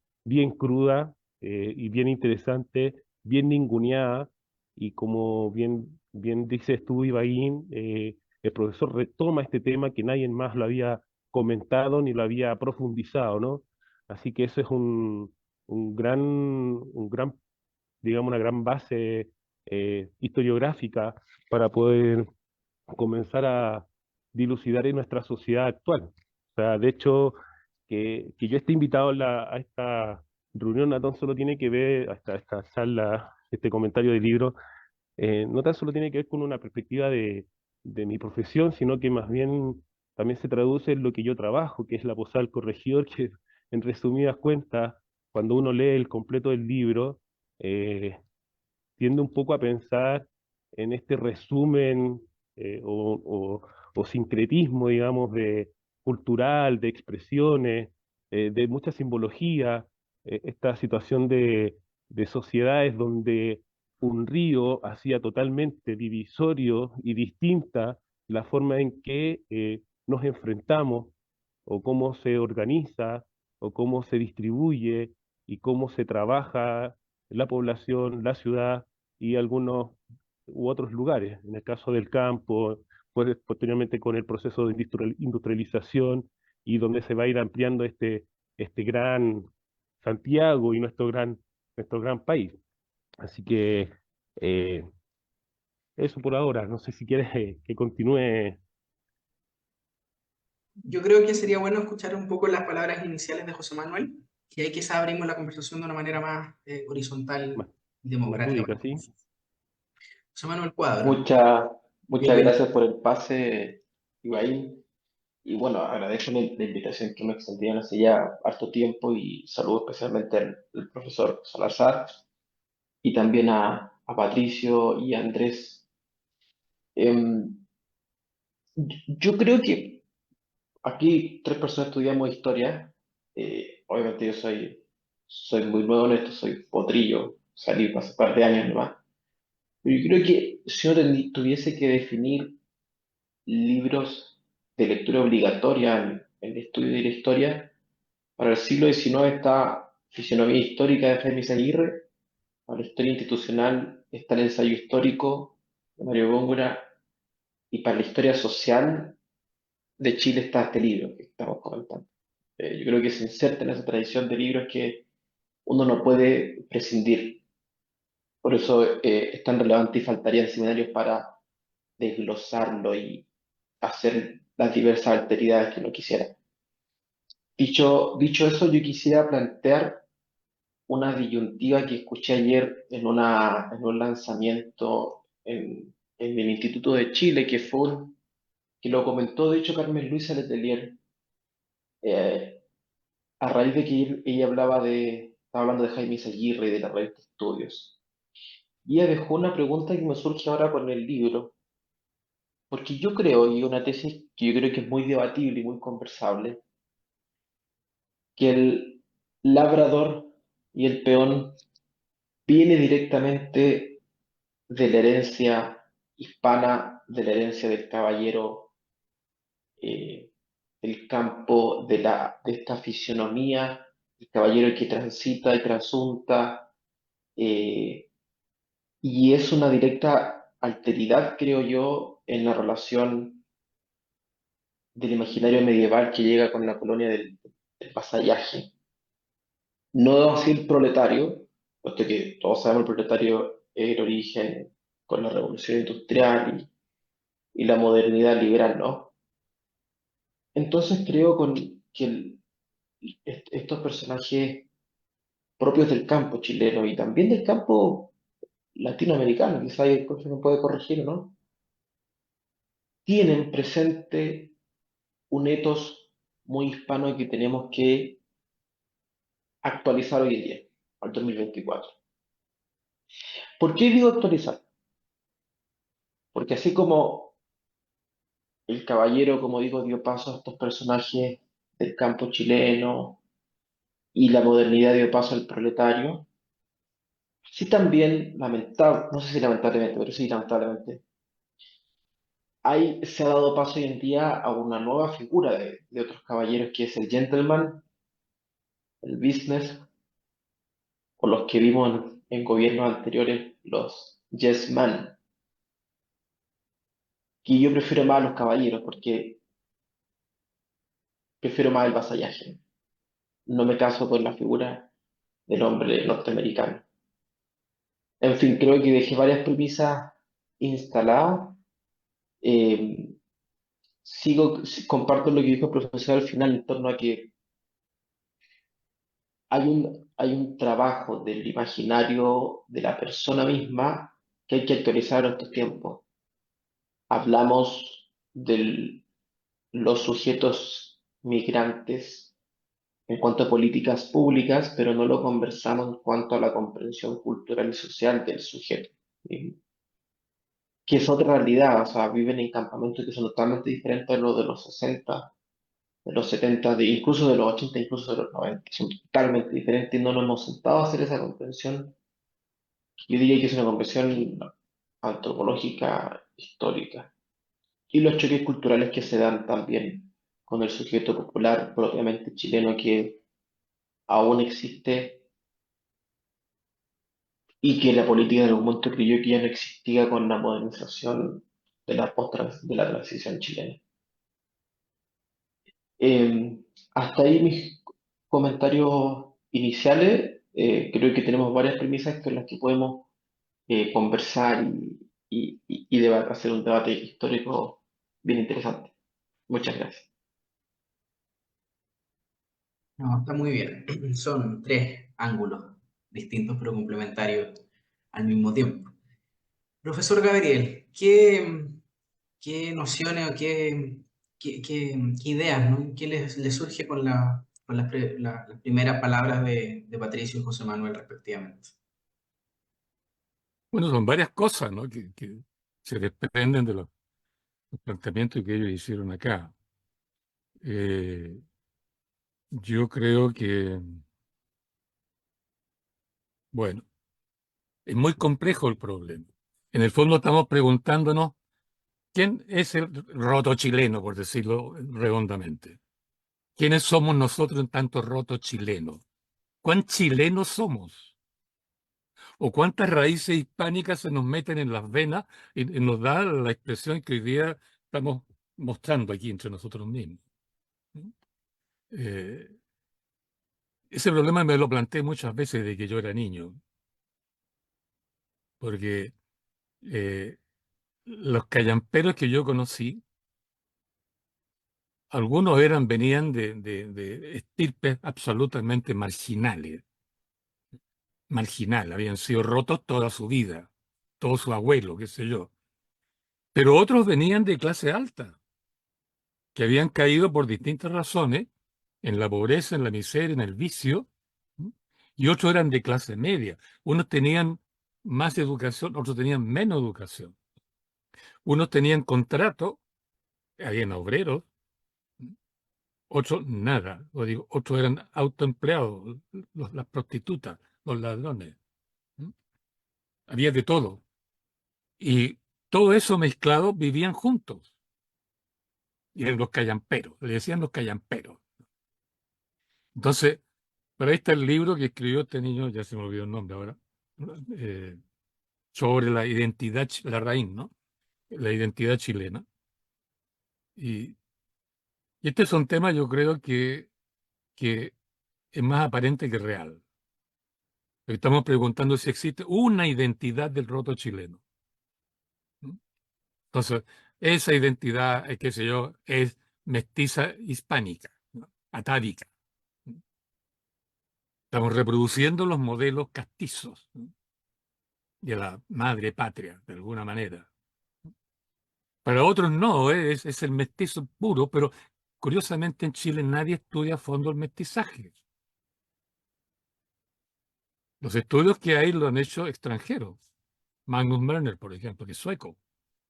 cruda, y bien interesante, bien ninguneada, y como bien dices tú, Ibaín, el profesor retoma este tema que nadie más lo había comentado ni lo había profundizado, ¿no? Así que eso es un gran, digamos, una gran base historiográfica para poder comenzar a dilucidar en nuestra sociedad actual. O sea, de hecho, que yo esté invitado a esta reunión no tan solo tiene que ver, a esta charla, este comentario de libro, no tan solo tiene que ver con una perspectiva de mi profesión, sino que más bien también se traduce en lo que yo trabajo, que es la posada del corregidor, que en resumidas cuentas, cuando uno lee el completo del libro, eh, tiende un poco a pensar en este resumen o sincretismo, digamos, cultural, de expresiones, de mucha simbología, esta situación de sociedades donde un río hacía totalmente divisorio y distinta la forma en que nos enfrentamos, o cómo se organiza, o cómo se distribuye, y cómo se trabaja la población, la ciudad y algunos u otros lugares. En el caso del campo, pues posteriormente con el proceso de industrialización, y donde se va a ir ampliando este gran Santiago y nuestro gran país. Así que eh, eso por ahora. No sé si quieres que continúe Yo creo que sería bueno escuchar un poco las palabras iniciales de José Manuel y ahí quizá abrimos la conversación de una manera más horizontal más, y más democrática lúdica, para ¿sí? todos. José Manuel Cuadro, Muchas, muchas bienvenido. gracias por el pase, Ibai. Y bueno, agradezco la invitación que me extendieron hace ya harto tiempo y saludo especialmente al profesor Salazar y también a Patricio y a Andrés. Yo creo que aquí 3 personas estudiamos historia. Obviamente yo soy muy nuevo en esto, soy potrillo, salí hace un par de años nomás. Pero yo creo que si uno tuviese que definir libros de lectura obligatoria en el estudio de la historia, para el siglo XIX está Fisionomía Histórica de Jaime Aguirre, para la historia institucional está el ensayo histórico de Mario Góngora, y para la historia social de Chile está este libro que estamos comentando. Yo creo que se inserta en esa tradición de libros que uno no puede prescindir. Por eso es tan relevante y faltarían seminarios para desglosarlo y hacer las diversas alteridades que uno quisiera. Dicho eso, yo quisiera plantear una disyuntiva que escuché ayer en un lanzamiento en el Instituto de Chile, que lo comentó, de hecho, Carmen Luisa Letelier, eh, a raíz de que ella estaba hablando de Jaime Aguirre y de la red de estudios. Y ella dejó una pregunta que me surge ahora con el libro, porque yo creo, y una tesis que yo creo que es muy debatible y muy conversable, que el labrador y el peón viene directamente de la herencia hispana, de la herencia del caballero, eh, del campo, de esta fisionomía, el caballero que transita y transunta, eh, y es una directa alteridad, creo yo, en la relación del imaginario medieval que llega con la colonia del vasallaje. No así el proletario, puesto que todos sabemos el proletario es el origen con la revolución industrial y la modernidad liberal, ¿no? Entonces creo que estos personajes propios del campo chileno y también del campo latinoamericano, quizá ahí el profe me puede corregir, ¿no? Tienen presente un etos muy hispano que tenemos que actualizar hoy en día, al 2024. ¿Por qué digo actualizar? Porque así como el caballero, como digo, dio paso a estos personajes del campo chileno y la modernidad dio paso al proletario, sí también, no sé si lamentablemente, pero sí lamentablemente, se ha dado paso hoy en día a una nueva figura de otros caballeros que es el gentleman, el business, o los que vimos en gobiernos anteriores, los yes man, que yo prefiero más a los caballeros porque prefiero más el vasallaje. No me caso con la figura del hombre norteamericano. En fin, creo que dejé varias premisas instaladas. Eh, comparto lo que dijo el profesor al final en torno a que hay un trabajo del imaginario de la persona misma que hay que actualizar en estos tiempos. Hablamos de los sujetos migrantes en cuanto a políticas públicas, pero no lo conversamos en cuanto a la comprensión cultural y social del sujeto, que es otra realidad, o sea, viven en campamentos que son totalmente diferentes a los de los 60, de los 70, incluso de los 80, incluso de los 90, son totalmente diferentes y no nos hemos sentado a hacer esa comprensión. Yo diría que es una comprensión antropológica, histórica, y los choques culturales que se dan también con el sujeto popular propiamente chileno que aún existe y que la política en algún momento creyó que ya no existía con la modernización de la transición chilena. Eh, Hasta ahí mis comentarios iniciales. Creo que tenemos varias premisas con las que podemos conversar hacer un debate histórico bien interesante. Muchas gracias. No, está muy bien. Son tres ángulos distintos pero complementarios al mismo tiempo. Profesor Gabriel, ¿qué nociones o qué ideas, ¿no? ¿Qué les surge con las primeras palabras de Patricio y José Manuel respectivamente? Bueno, son varias cosas, ¿no? Que se desprenden de los planteamientos que ellos hicieron acá. Eh, yo creo que, bueno, es muy complejo el problema. En el fondo estamos preguntándonos quién es el roto chileno, por decirlo redondamente. ¿Quiénes somos nosotros en tanto roto chileno? ¿Cuán chilenos somos? ¿O cuántas raíces hispánicas se nos meten en las venas y nos da la expresión que hoy día estamos mostrando aquí entre nosotros mismos? Eh, ese problema me lo planteé muchas veces desde que yo era niño, porque los callamperos que yo conocí, algunos venían de estirpes absolutamente marginales, habían sido rotos toda su vida, todo su abuelo, qué sé yo. Pero otros venían de clase alta, que habían caído por distintas razones en la pobreza, en la miseria, en el vicio, ¿m? Y otros eran de clase media. Unos tenían más educación, otros tenían menos educación. Unos tenían contrato, habían obreros, ¿m? Otros nada. O digo, otros eran autoempleados, las prostitutas, los ladrones. ¿M? Había de todo. Y todo eso mezclado vivían juntos. Y eran los callamperos, le decían los callamperos. Entonces, pero ahí está el libro que escribió este niño, ya se me olvidó el nombre ahora, eh, sobre la identidad, la raíz, ¿no? La identidad chilena. Y, y este es un tema, yo creo que es más aparente que real. Estamos preguntando si existe una identidad del roto chileno. ¿No? Entonces, esa identidad, qué sé yo, es mestiza hispánica, ¿no? Atávica. ¿No? Estamos reproduciendo los modelos castizos, ¿no? De la madre patria, de alguna manera. Para otros no, es el mestizo puro, pero curiosamente en Chile nadie estudia a fondo el mestizaje. Los estudios que hay lo han hecho extranjeros. Magnus Mörner, por ejemplo, que es sueco,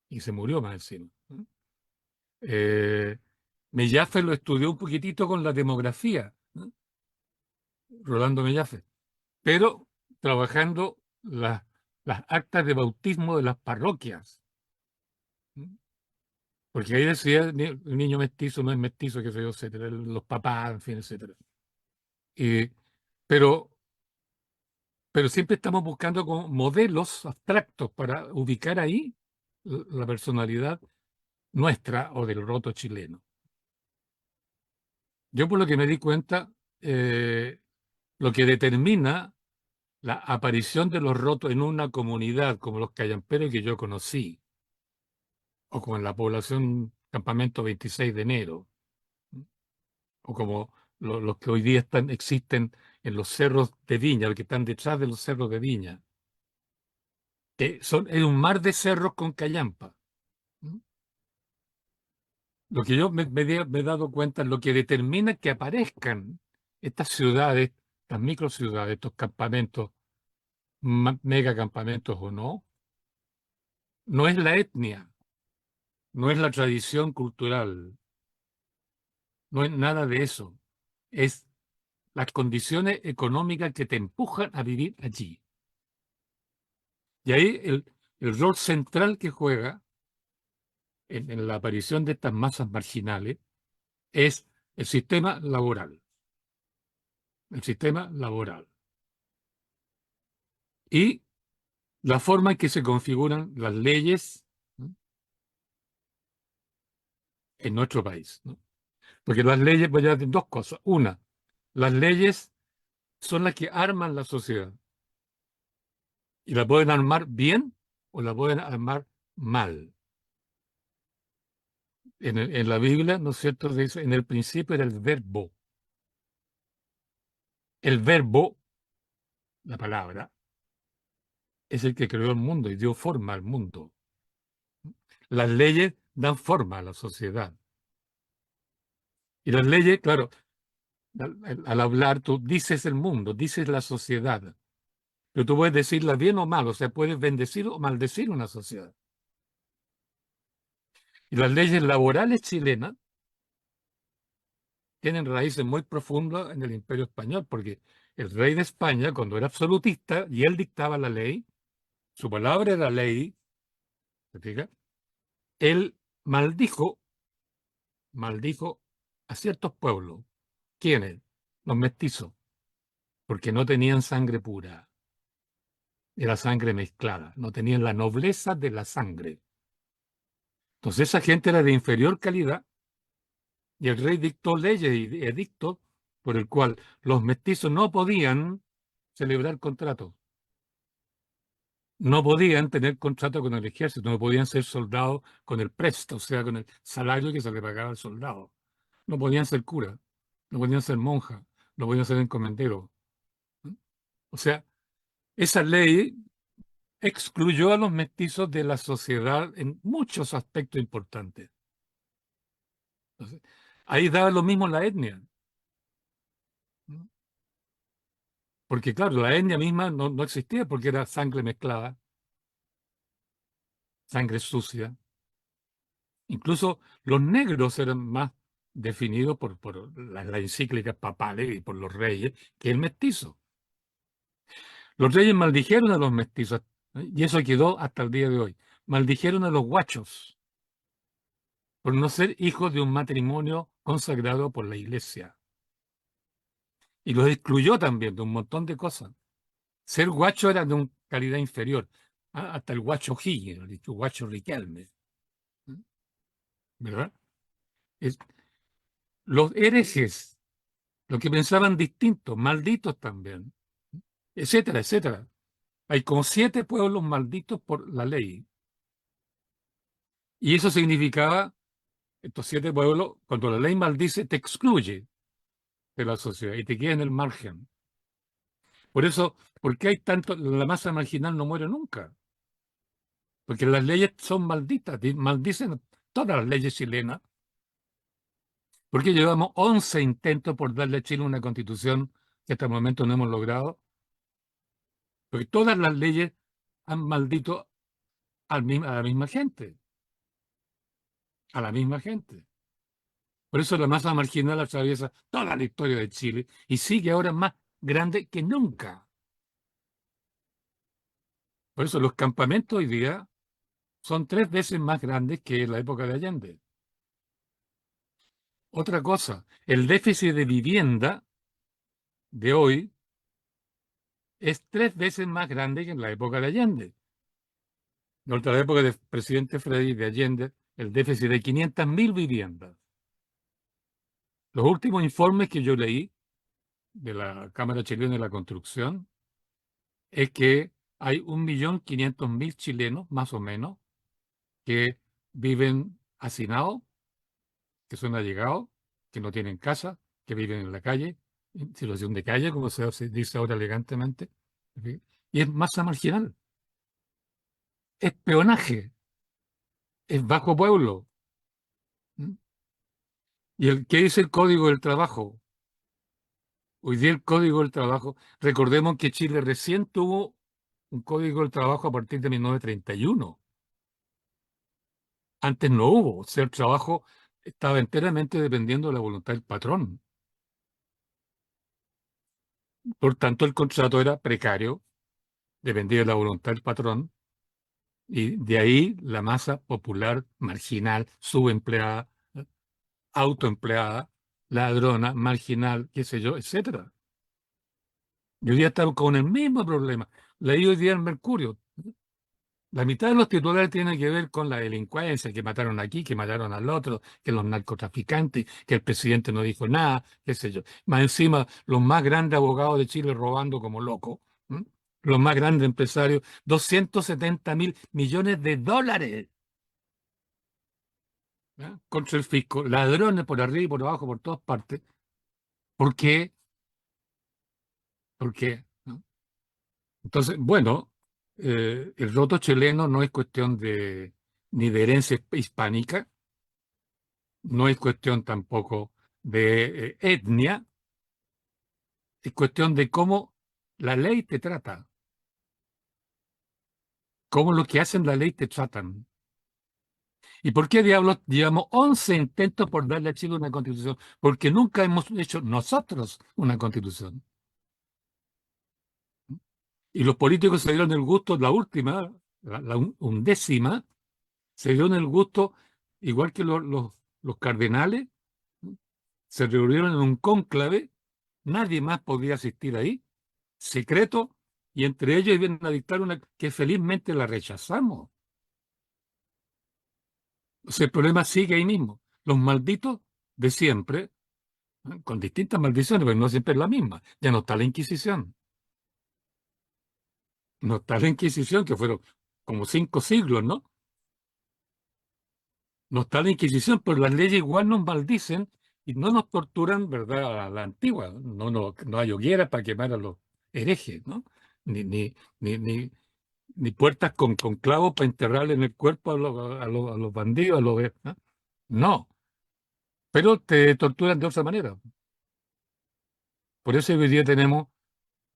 y se murió más encima. ¿No? Mellaffe lo estudió un poquitito con la demografía, ¿no? Rolando Mellaffe, pero trabajando las actas de bautismo de las parroquias. ¿No? Porque ahí decía el niño mestizo no es mestizo, qué sé yo, etcétera, los papás, en fin, etcétera. Eh, pero, pero siempre estamos buscando como modelos abstractos para ubicar ahí la personalidad nuestra o del roto chileno. Yo por lo que me di cuenta, lo que determina la aparición de los rotos en una comunidad como los callamperos que yo conocí, o como en la población Campamento 26 de enero, o como los que hoy día existen en los cerros de Viña, los que están detrás de los cerros de Viña, que es un mar de cerros con callampa. ¿No? Lo que yo me he dado cuenta, lo que determina que aparezcan estas ciudades, estas microciudades, estos campamentos, megacampamentos o no, no es la etnia, no es la tradición cultural, no es nada de eso. Es las condiciones económicas que te empujan a vivir allí. Y ahí el rol central que juega en la aparición de estas masas marginales es el sistema laboral. El sistema laboral. Y la forma en que se configuran las leyes, ¿no? En nuestro país, ¿no? Porque las leyes, voy a decir dos cosas. Una, las leyes son las que arman la sociedad. Y la pueden armar bien o la pueden armar mal. En la Biblia, ¿no es cierto? Dice, en el principio era el verbo. El verbo, la palabra, es el que creó el mundo y dio forma al mundo. Las leyes dan forma a la sociedad. Y las leyes, claro, al hablar tú dices el mundo, dices la sociedad. Pero tú puedes decirla bien o mal, o sea, puedes bendecir o maldecir una sociedad. Y las leyes laborales chilenas tienen raíces muy profundas en el Imperio Español, porque el rey de España, cuando era absolutista y él dictaba la ley, su palabra era ley, ¿se fija? Él maldijo a ciertos pueblos. ¿Quiénes? Los mestizos, porque no tenían sangre pura, era sangre mezclada, no tenían la nobleza de la sangre. Entonces esa gente era de inferior calidad y el rey dictó leyes y edictos por el cual los mestizos no podían celebrar contratos, no podían tener contrato con el ejército, no podían ser soldados con el presto, o sea, con el salario que se le pagaba al soldado. No podían ser curas, no podían ser monjas, no podían ser encomenderos. O sea, esa ley excluyó a los mestizos de la sociedad en muchos aspectos importantes. Entonces, ahí daba lo mismo la etnia. Porque claro, la etnia misma no existía porque era sangre mezclada, sangre sucia. Incluso los negros eran más definidos por las encíclicas papales y por los reyes que el mestizo. Los reyes maldijeron a los mestizos, y eso quedó hasta el día de hoy. Maldijeron a los guachos por no ser hijos de un matrimonio consagrado por la iglesia. Y los excluyó también de un montón de cosas. Ser guacho era de una calidad inferior, hasta el guacho Higgins, el guacho Riquelme, ¿verdad? Los herejes, los que pensaban distintos, malditos también, etcétera, etcétera. Hay como 7 pueblos malditos por la ley. Y eso significaba, estos 7 pueblos, cuando la ley maldice, te excluye de la sociedad y te queda en el margen. Por eso, ¿por qué hay tanto? La masa marginal no muere nunca. Porque las leyes son malditas, maldicen todas las leyes chilenas. Porque llevamos 11 intentos por darle a Chile una constitución que hasta el momento no hemos logrado. Porque todas las leyes han maldito a la misma gente. A la misma gente. Por eso la masa marginal atraviesa toda la historia de Chile y sigue ahora más grande que nunca. Por eso los campamentos hoy día son 3 veces más grandes que en la época de Allende. Otra cosa, el déficit de vivienda de hoy es 3 veces más grande que en la época de Allende. En la época del presidente Frei de Allende, el déficit de 500.000 viviendas. Los últimos informes que yo leí de la Cámara Chilena de la Construcción es que hay 1.500.000 chilenos, más o menos, que viven hacinados, que son allegados, que no tienen casa, que viven en la calle, en situación de calle, como se dice ahora elegantemente, ¿sí? Y es masa marginal, es peonaje, es bajo pueblo. ¿Sí? ¿Y qué dice el Código del Trabajo? Hoy día el Código del Trabajo, recordemos que Chile recién tuvo un Código del Trabajo a partir de 1931. Antes no hubo, o sea, el trabajo estaba enteramente dependiendo de la voluntad del patrón. Por tanto, el contrato era precario, dependía de la voluntad del patrón, y de ahí la masa popular, marginal, subempleada, autoempleada, ladrona, marginal, qué sé yo, etcétera. Y hoy día estamos con el mismo problema. Leí hoy día en Mercurio. La mitad de los titulares tienen que ver con la delincuencia, que mataron aquí, que mataron al otro, que los narcotraficantes, que el presidente no dijo nada, qué sé yo. Más encima, los más grandes abogados de Chile robando como locos, los más grandes empresarios, 270.000 millones de dólares, ¿ya? Contra el fisco, ladrones por arriba y por abajo, por todas partes. ¿Por qué? ¿Por qué? ¿No? Entonces, bueno, el roto chileno no es cuestión ni de herencia hispánica, no es cuestión tampoco de etnia, es cuestión de cómo la ley te trata, cómo los que hacen la ley te tratan. ¿Y por qué diablos llevamos 11 intentos por darle a Chile una constitución? Porque nunca hemos hecho nosotros una constitución. Y los políticos se dieron el gusto, la última, la undécima, se dieron el gusto, igual que los cardenales, se reunieron en un cónclave, nadie más podía asistir ahí, secreto, y entre ellos iban a dictar una que felizmente la rechazamos. O sea, el problema sigue ahí mismo. Los malditos de siempre, con distintas maldiciones, pero no siempre es la misma. Ya no está la Inquisición. No está la Inquisición, que fueron como 5 siglos, ¿no? No está la Inquisición, pero las leyes igual nos maldicen y no nos torturan, ¿verdad? A la antigua. No hay hogueras para quemar a los herejes, ¿no? Ni puertas con clavos para enterrarle en el cuerpo a los bandidos, ¿no? No, pero te torturan de otra manera. Por eso hoy día tenemos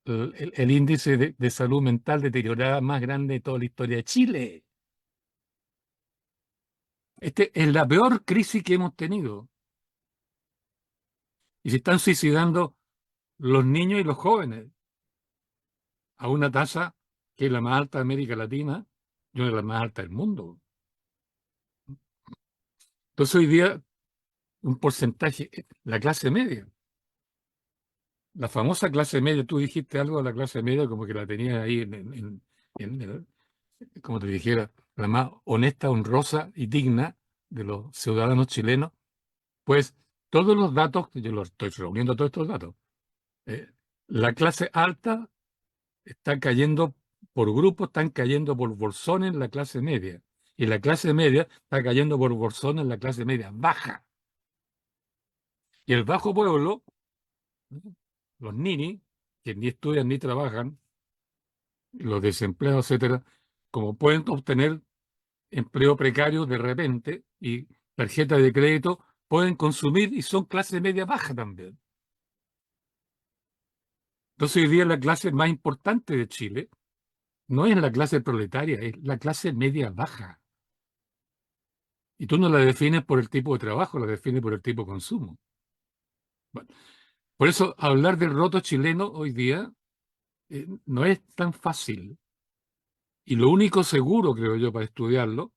el índice de salud mental deteriorada más grande de toda la historia de Chile. Este es la peor crisis que hemos tenido. Y se están suicidando los niños y los jóvenes a una tasa que es la más alta de América Latina y una de las más altas del mundo. Entonces hoy día un porcentaje, la clase media, la famosa clase media, tú dijiste algo de la clase media como que la tenías ahí como te dijera, la más honesta, honrosa y digna de los ciudadanos chilenos, pues todos los datos, yo los estoy reuniendo todos estos datos, la clase alta está cayendo por grupos, están cayendo por bolsones en la clase media, y la clase media está cayendo por bolsones en la clase media baja. Y el bajo pueblo, los ninis, que ni estudian ni trabajan, los desempleados, etcétera, como pueden obtener empleo precario de repente y tarjeta de crédito, pueden consumir y son clase media baja también. Entonces hoy día la clase más importante de Chile no es la clase proletaria, es la clase media baja. Y tú no la defines por el tipo de trabajo, la defines por el tipo de consumo. Bueno, por eso hablar del roto chileno hoy día no es tan fácil. Y lo único seguro, creo yo, para estudiarlo,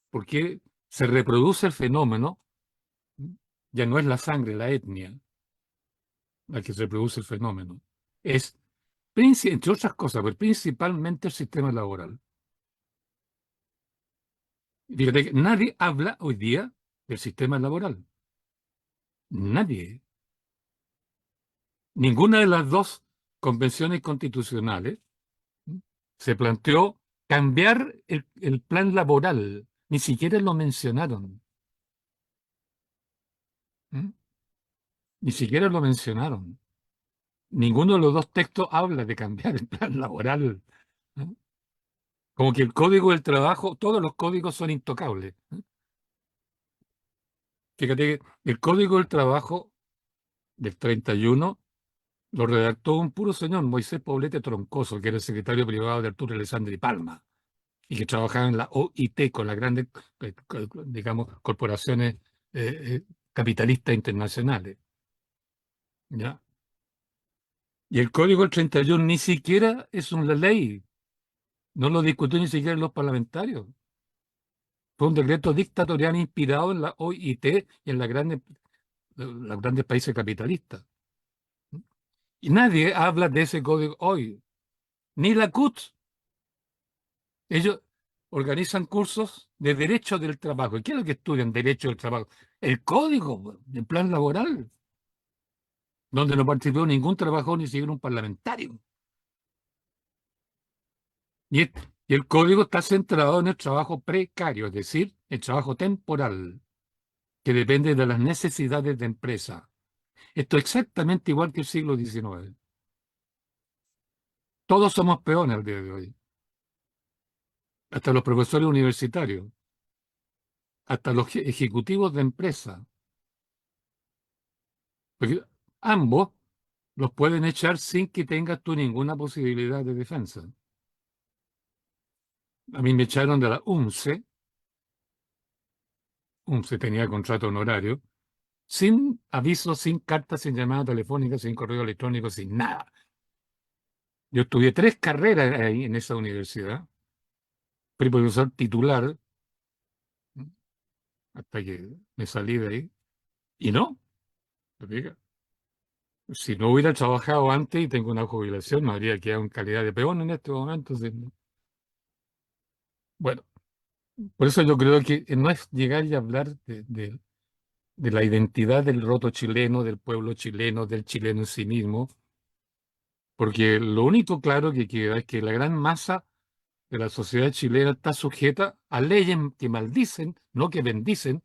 porque se reproduce el fenómeno, ya no es la sangre, la etnia, la que se produce el fenómeno. Es, entre otras cosas, pero principalmente el sistema laboral. Fíjate que nadie habla hoy día del sistema laboral. Nadie. Ninguna de las dos convenciones constitucionales se planteó cambiar el plan laboral. Ni siquiera lo mencionaron. Ni siquiera lo mencionaron. Ninguno de los dos textos habla de cambiar el plan laboral. Como que el código del trabajo, todos los códigos son intocables. Fíjate que el código del trabajo del 31 lo redactó un puro señor, Moisés Poblete Troncoso, que era el secretario privado de Arturo Alessandri Palma, y que trabajaba en la OIT con las grandes, digamos, corporaciones capitalistas internacionales. ¿Ya? Y el código del 31 ni siquiera es una ley. No lo discutió ni siquiera los parlamentarios. Fue un decreto dictatorial inspirado en la OIT y en los grandes países capitalistas. Y nadie habla de ese código hoy, ni la CUT. Ellos organizan cursos de derecho del trabajo. ¿Y qué es lo que estudian? Derecho del trabajo. El código, el plan laboral, donde no participó ningún trabajador ni siquiera un parlamentario. Y el código está centrado en el trabajo precario, es decir, el trabajo temporal, que depende de las necesidades de empresa. Esto es exactamente igual que el siglo XIX. Todos somos peones al día de hoy. Hasta los profesores universitarios, hasta los ejecutivos de empresa. Porque ambos los pueden echar sin que tengas tú ninguna posibilidad de defensa. A mí me echaron de la UNCE se tenía contrato honorario, sin aviso, sin carta, sin llamada telefónica, sin correo electrónico, sin nada. Yo estudié 3 carreras ahí en esa universidad, fui profesor titular, ¿m? Hasta que me salí de ahí. Y no, ¿te fijas? Si no hubiera trabajado antes y tengo una jubilación, me habría quedado en calidad de peón en este momento. Bueno, por eso yo creo que no es llegar y hablar de la identidad del roto chileno, del pueblo chileno, del chileno en sí mismo, porque lo único claro que queda es que la gran masa de la sociedad chilena está sujeta a leyes que maldicen, no que bendicen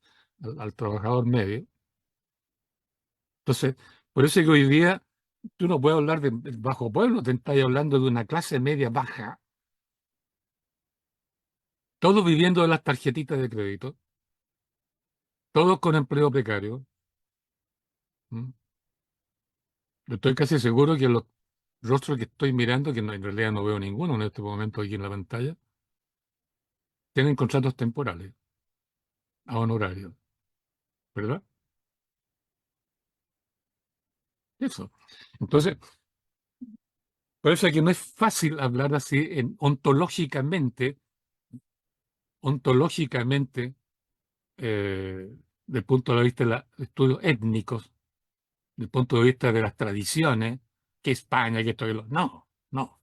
al trabajador medio. Entonces, por eso que hoy día tú no puedes hablar del bajo pueblo, te estás hablando de una clase media baja, todos viviendo de las tarjetitas de crédito, todos con empleo precario. ¿M? Yo estoy casi seguro que los rostros que estoy mirando, que en realidad no veo ninguno en este momento aquí en la pantalla, tienen contratos temporales a honorarios, ¿verdad? Eso. Entonces, por eso es que no es fácil hablar así ontológicamente, del punto de vista de los estudios étnicos, del punto de vista de las tradiciones, que España, que esto, que lo... No, no.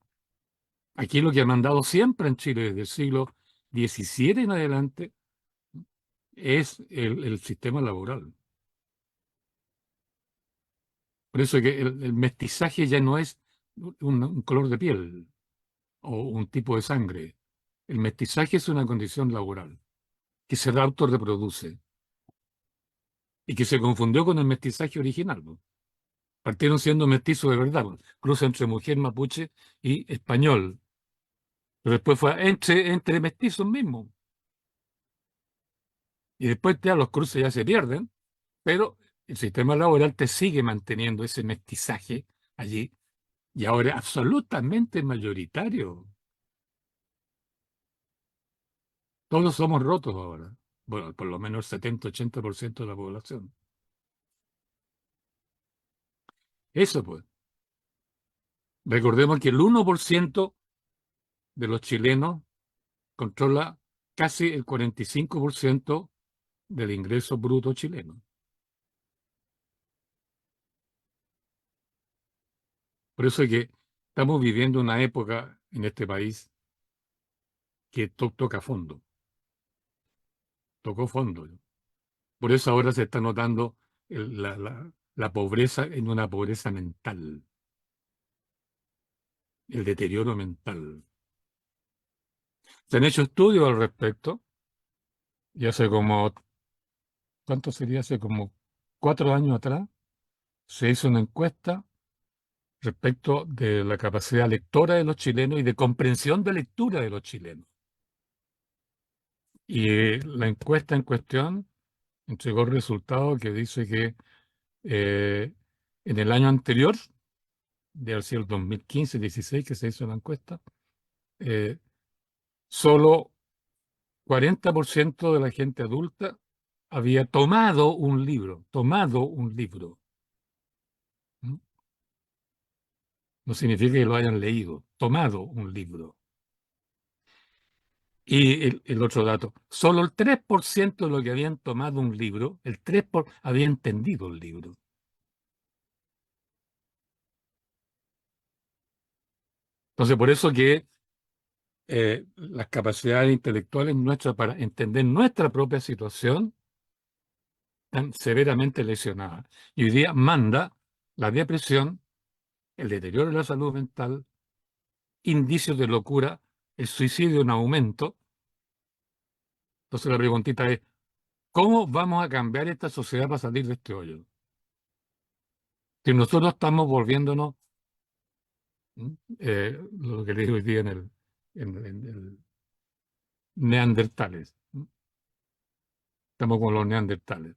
Aquí lo que ha mandado siempre en Chile desde el siglo XVII en adelante es el sistema laboral. Por eso es que el mestizaje ya no es un color de piel o un tipo de sangre. El mestizaje es una condición laboral que se autorreproduce y que se confundió con el mestizaje original, ¿no? Partieron siendo mestizos de verdad, ¿no? Cruza entre mujer mapuche y español, pero después fue entre mestizos mismos. Y después ya los cruces ya se pierden, pero el sistema laboral te sigue manteniendo ese mestizaje allí y ahora es absolutamente mayoritario. Todos somos rotos ahora. Bueno, por lo menos el 70-80% de la población. Eso pues. Recordemos que el 1% de los chilenos controla casi el 45% del ingreso bruto chileno. Por eso es que estamos viviendo una época en este país que toca fondo, tocó fondo. Por eso ahora se está notando la pobreza en una pobreza mental, el deterioro mental. Se han hecho estudios al respecto y hace como, ¿cuánto sería? Hace como 4 años atrás se hizo una encuesta respecto de la capacidad lectora de los chilenos y de comprensión de lectura de los chilenos. Y la encuesta en cuestión entregó el resultado que dice que en el año anterior, de haber sido el 2015-16 que se hizo la encuesta, eh, solo 40% de la gente adulta había tomado un libro, ¿Mm? No significa que lo hayan leído, tomado un libro. Y el otro dato, solo el 3% de los que habían tomado un libro, había entendido el libro. Entonces, por eso que las capacidades intelectuales nuestras para entender nuestra propia situación están severamente lesionadas. Y hoy día manda la depresión, el deterioro de la salud mental, indicios de locura, el suicidio en aumento. Entonces la preguntita es, ¿cómo vamos a cambiar esta sociedad para salir de este hoyo? Si nosotros estamos volviéndonos, lo que le digo hoy día en el neandertales. Estamos con los neandertales,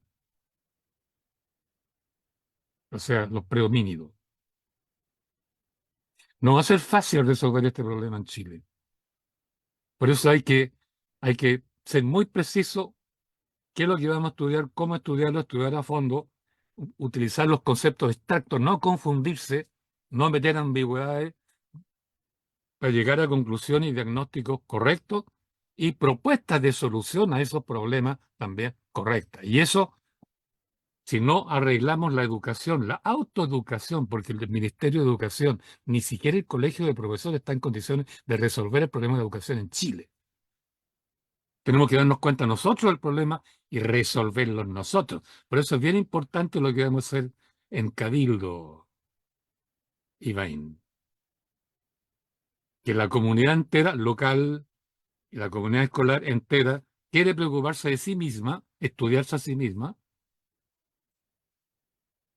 o sea, los prehomínidos. No va a ser fácil resolver este problema en Chile. Por eso hay que ser muy preciso qué es lo que vamos a estudiar, cómo estudiarlo, estudiar a fondo, utilizar los conceptos extractos, no confundirse, no meter ambigüedades, para llegar a conclusiones y diagnósticos correctos y propuestas de solución a esos problemas también correctas. Y eso, si no arreglamos la educación, la autoeducación, porque el Ministerio de Educación, ni siquiera el Colegio de Profesores está en condiciones de resolver el problema de educación en Chile. Tenemos que darnos cuenta nosotros del problema y resolverlo nosotros. Por eso es bien importante lo que vamos a hacer en Cabildo, Ibaín. Que la comunidad entera, local y la comunidad escolar entera, quiere preocuparse de sí misma, estudiarse a sí misma,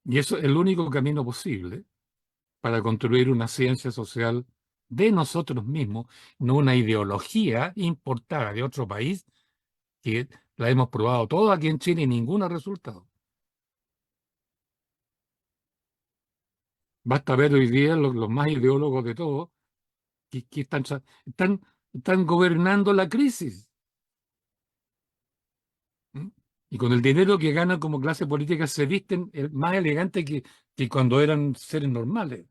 y eso es el único camino posible para construir una ciencia social de nosotros mismos, no una ideología importada de otro país que la hemos probado todo aquí en Chile y ningún resultado. Basta ver hoy día los más ideólogos de todos que están gobernando la crisis. ¿Mm? Y con el dinero que ganan como clase política se visten más elegante que cuando eran seres normales.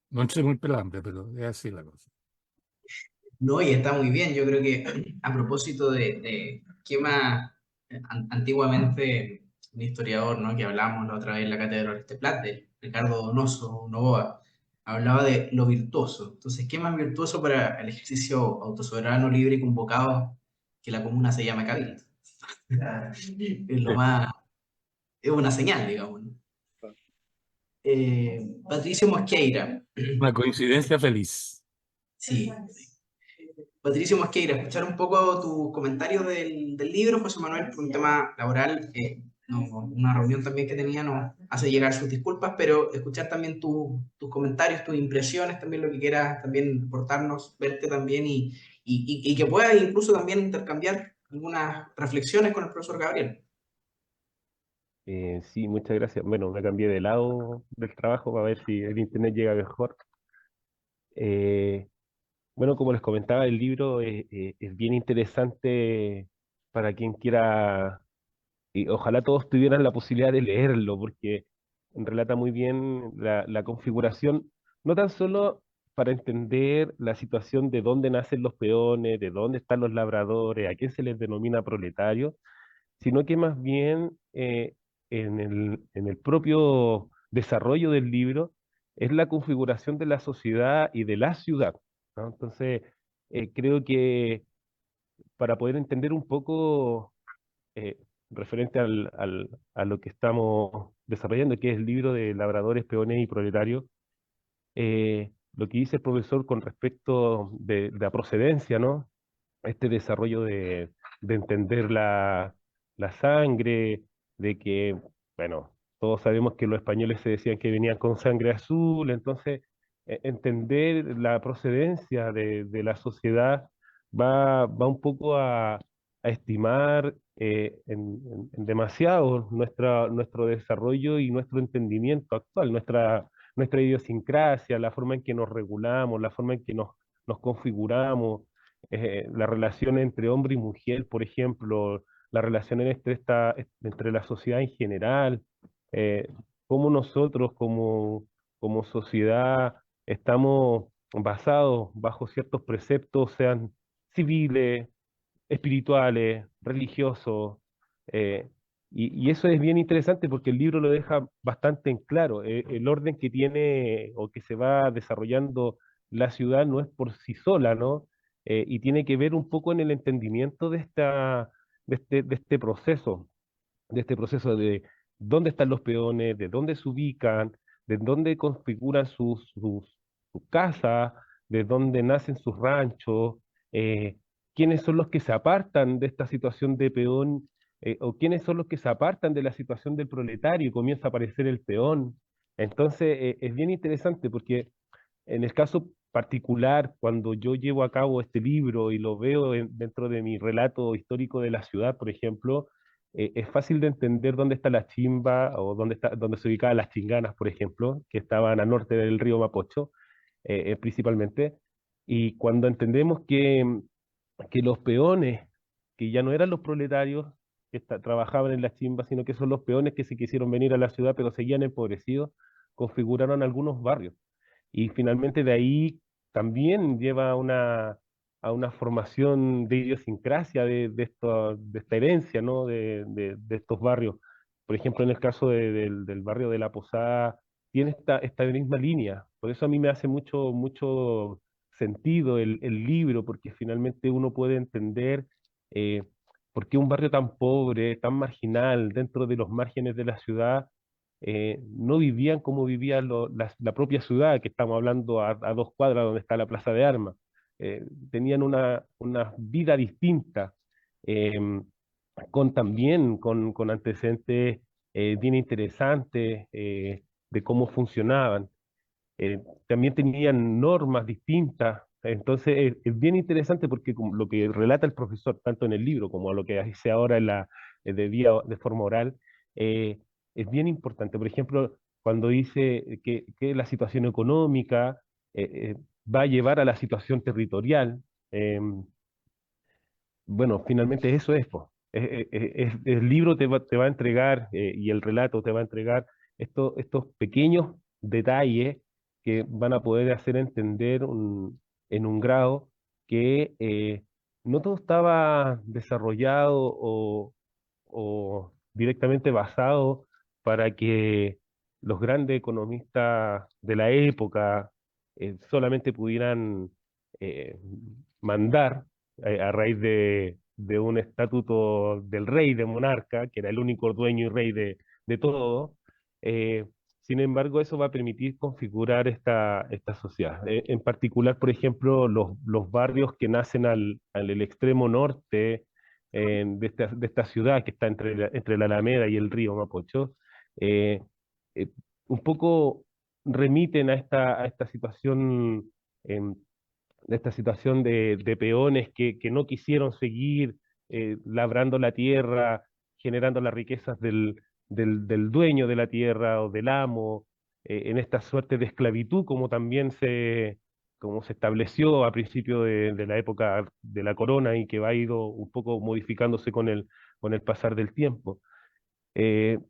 No entremos en pelambre, pero es así la cosa. No, y está muy bien. Yo creo que a propósito de qué más antiguamente un historiador, ¿no? Que hablamos la otra vez en la cátedra de este Plate, Ricardo Donoso Novoa, hablaba de lo virtuoso. Entonces, ¿qué más virtuoso para el ejercicio autosoberano libre y convocado que la comuna se llama Cabildo? Es lo más, es una señal, digamos, ¿no? Patricio Mosqueira, Una coincidencia feliz. sí. Patricio Mosqueira, escuchar un poco tus comentarios del libro, José Manuel, por un tema laboral, una reunión también que tenía nos hace llegar sus disculpas, pero escuchar también tus comentarios, tus impresiones, también lo que quieras también aportarnos, verte también y que puedas incluso también intercambiar algunas reflexiones con el profesor Gabriel. Sí, muchas gracias. Bueno, me cambié de lado del trabajo para ver si el internet llega mejor. Eh, bueno, como les comentaba, el libro es bien interesante para quien quiera, y ojalá todos tuvieran la posibilidad de leerlo, porque relata muy bien la configuración, no tan solo para entender la situación de dónde nacen los peones, de dónde están los labradores, a quién se les denomina proletarios, sino que más bien en el propio desarrollo del libro es la configuración de la sociedad y de la ciudad, ¿no? Entonces, creo que para poder entender un poco eh, referente a lo que estamos desarrollando, que es el libro de Labradores, Peones y Proletarios, lo que dice el profesor con respecto de la procedencia, ¿no? Este desarrollo de entender la sangre, de que, bueno, todos sabemos que los españoles se decían que venían con sangre azul, entonces entender la procedencia de la sociedad va un poco a estimar en demasiado nuestro desarrollo y nuestro entendimiento actual, nuestra idiosincrasia, la forma en que nos regulamos, la forma en que nos configuramos, la relación entre hombre y mujer, por ejemplo, la relación entre la sociedad en general, eh, cómo nosotros como sociedad estamos basados bajo ciertos preceptos, sean civiles, espirituales, religiosos, eh, y eso es bien interesante porque el libro lo deja bastante en claro. El orden que tiene o que se va desarrollando la ciudad no es por sí sola, ¿no? Y tiene que ver un poco en el entendimiento de este proceso de dónde están los peones, de dónde se ubican, de dónde configuran sus casas, de dónde nacen sus ranchos, eh, quiénes son los que se apartan de esta situación de peón, o quiénes son los que se apartan de la situación del proletario y comienza a aparecer el peón. Entonces, es bien interesante porque en el caso particular, cuando yo llevo a cabo este libro y lo veo dentro de mi relato histórico de la ciudad, por ejemplo, es fácil de entender dónde está la Chimba o dónde se ubicaban las Chinganas, por ejemplo, que estaban al norte del río Mapocho, principalmente. Y cuando entendemos que los peones que ya no eran los proletarios que trabajaban en las chimbas, sino que son los peones que se quisieron venir a la ciudad, pero seguían empobrecidos, configuraron algunos barrios. Y finalmente de ahí también lleva a una formación de idiosincrasia de esta herencia, ¿no? De estos barrios. Por ejemplo, en el caso del barrio de La Posada, tiene esta misma línea. Por eso a mí me hace mucho sentido el libro, porque finalmente uno puede entender eh, por qué un barrio tan pobre, tan marginal, dentro de los márgenes de la ciudad, no vivían como vivía la propia ciudad, que estamos hablando a 2 cuadras donde está la Plaza de Armas. Tenían una vida distinta, eh, con antecedentes bien interesantes de cómo funcionaban. También tenían normas distintas. Entonces es bien interesante porque como lo que relata el profesor, tanto en el libro como lo que hace ahora de forma oral, eh, es bien importante. Por ejemplo, cuando dice que la situación económica va a llevar a la situación territorial, bueno, finalmente eso es, po. El libro te va a entregar y el relato te va a entregar estos pequeños detalles que van a poder hacer entender en un grado que no todo estaba desarrollado o directamente basado para que los grandes economistas de la época solamente pudieran eh, mandar a raíz de un estatuto del rey, de monarca, que era el único dueño y rey de todo. eh, Sin embargo, eso va a permitir configurar esta sociedad. En particular, por ejemplo, los barrios que nacen al extremo norte de esta ciudad que está entre la Alameda y el río Mapocho, eh, eh, un poco remiten a esta situación em, de peones que no quisieron seguir labrando la tierra, generando las riquezas del dueño de la tierra o del amo, en esta suerte de esclavitud, como se estableció a principio de la época de la corona y que va ido un poco modificándose con el pasar del tiempo.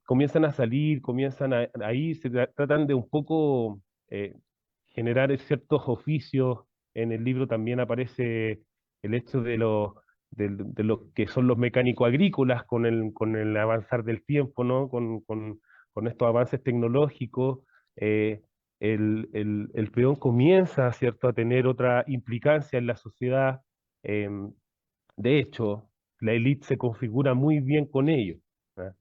Comienzan a salir, ahí tratan de un poco eh, generar ciertos oficios. En el libro también aparece el hecho de lo que son los mecánicos agrícolas con el avanzar del tiempo, ¿no? Con estos avances tecnológicos. eh, el peón comienza, ¿cierto?, a tener otra implicancia en la sociedad. em, de hecho, la élite se configura muy bien con ellos. ¿Ah?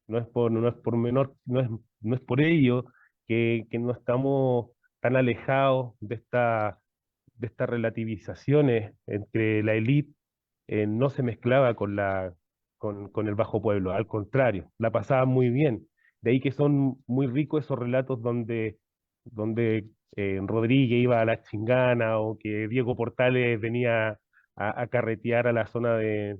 No es por menor, no es por ello que no estamos tan alejados de estas relativizaciones entre la élite. No se mezclaba con el bajo pueblo, al contrario, la pasaban muy bien. De ahí que son muy ricos esos relatos donde Rodríguez iba a la Chingana o que Diego Portales venía a carretear a la zona de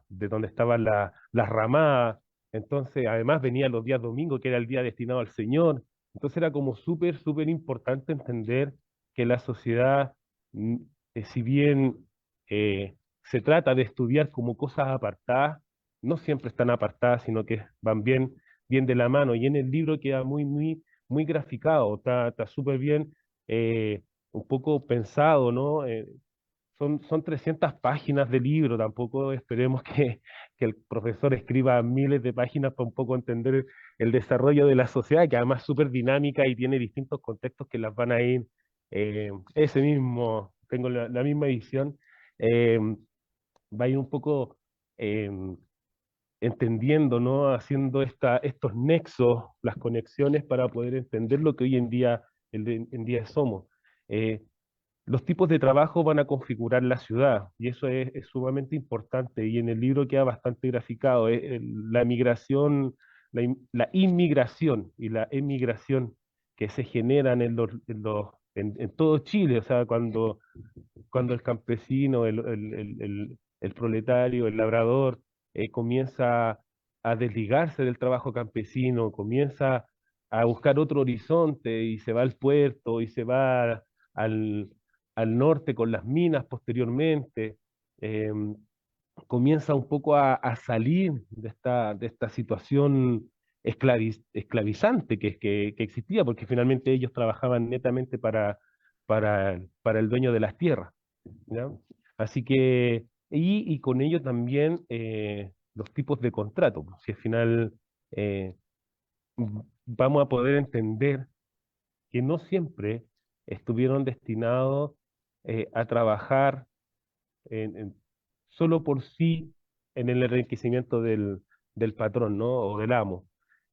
donde estaban las ramadas. Entonces, además venía los días domingos, que era el día destinado al Señor. Entonces era como súper importante entender que la sociedad, mm, si bien eh, se trata de estudiar como cosas apartadas, no siempre están apartadas, sino que van bien de la mano. Y en el libro queda muy graficado, está súper bien, un poco pensado, ¿no? Son 300 páginas de libro, tampoco esperemos que el profesor escriba miles de páginas para un poco entender el desarrollo de la sociedad, que además es súper dinámica y tiene distintos contextos que las van a ir, ese mismo, tengo la misma edición, eh, va a ir un poco eh, entendiendo, ¿no? Haciendo estos nexos, las conexiones para poder entender lo que hoy en día, en día somos. Eh, los tipos de trabajo van a configurar la ciudad y eso es sumamente importante y en el libro queda bastante graficado. La migración, la inmigración y la emigración que se generan en todo Chile, o sea, cuando el campesino, el proletario, el labrador comienza a desligarse del trabajo campesino, comienza a buscar otro horizonte y se va al puerto y se va al, al norte con las minas posteriormente. comienza un poco a salir de esta situación esclavizante que existía, porque finalmente ellos trabajaban netamente para el dueño de las tierras, ¿ya? Así que, y con ello también los tipos de contrato, pues, si al final eh, vamos a poder entender que no siempre estuvieron destinados a trabajar solo por sí en el enriquecimiento del patrón, ¿no? O del amo.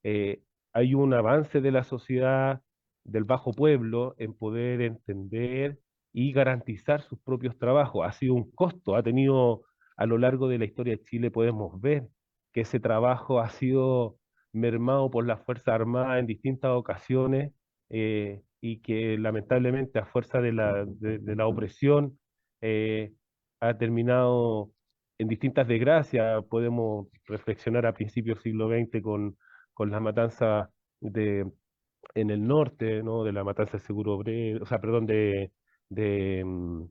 Eh, Hay un avance de la sociedad, del bajo pueblo, en poder entender y garantizar sus propios trabajos. Ha sido un costo, ha tenido a lo largo de la historia de Chile, podemos ver que ese trabajo ha sido mermado por las Fuerzas Armadas en distintas ocasiones, y que lamentablemente a fuerza de la opresión, eh, ha terminado en distintas desgracias. Podemos reflexionar a principios del siglo XX con la matanza de, en el norte, ¿no? De la matanza del Seguro Obrero, o sea, perdón, de, mm,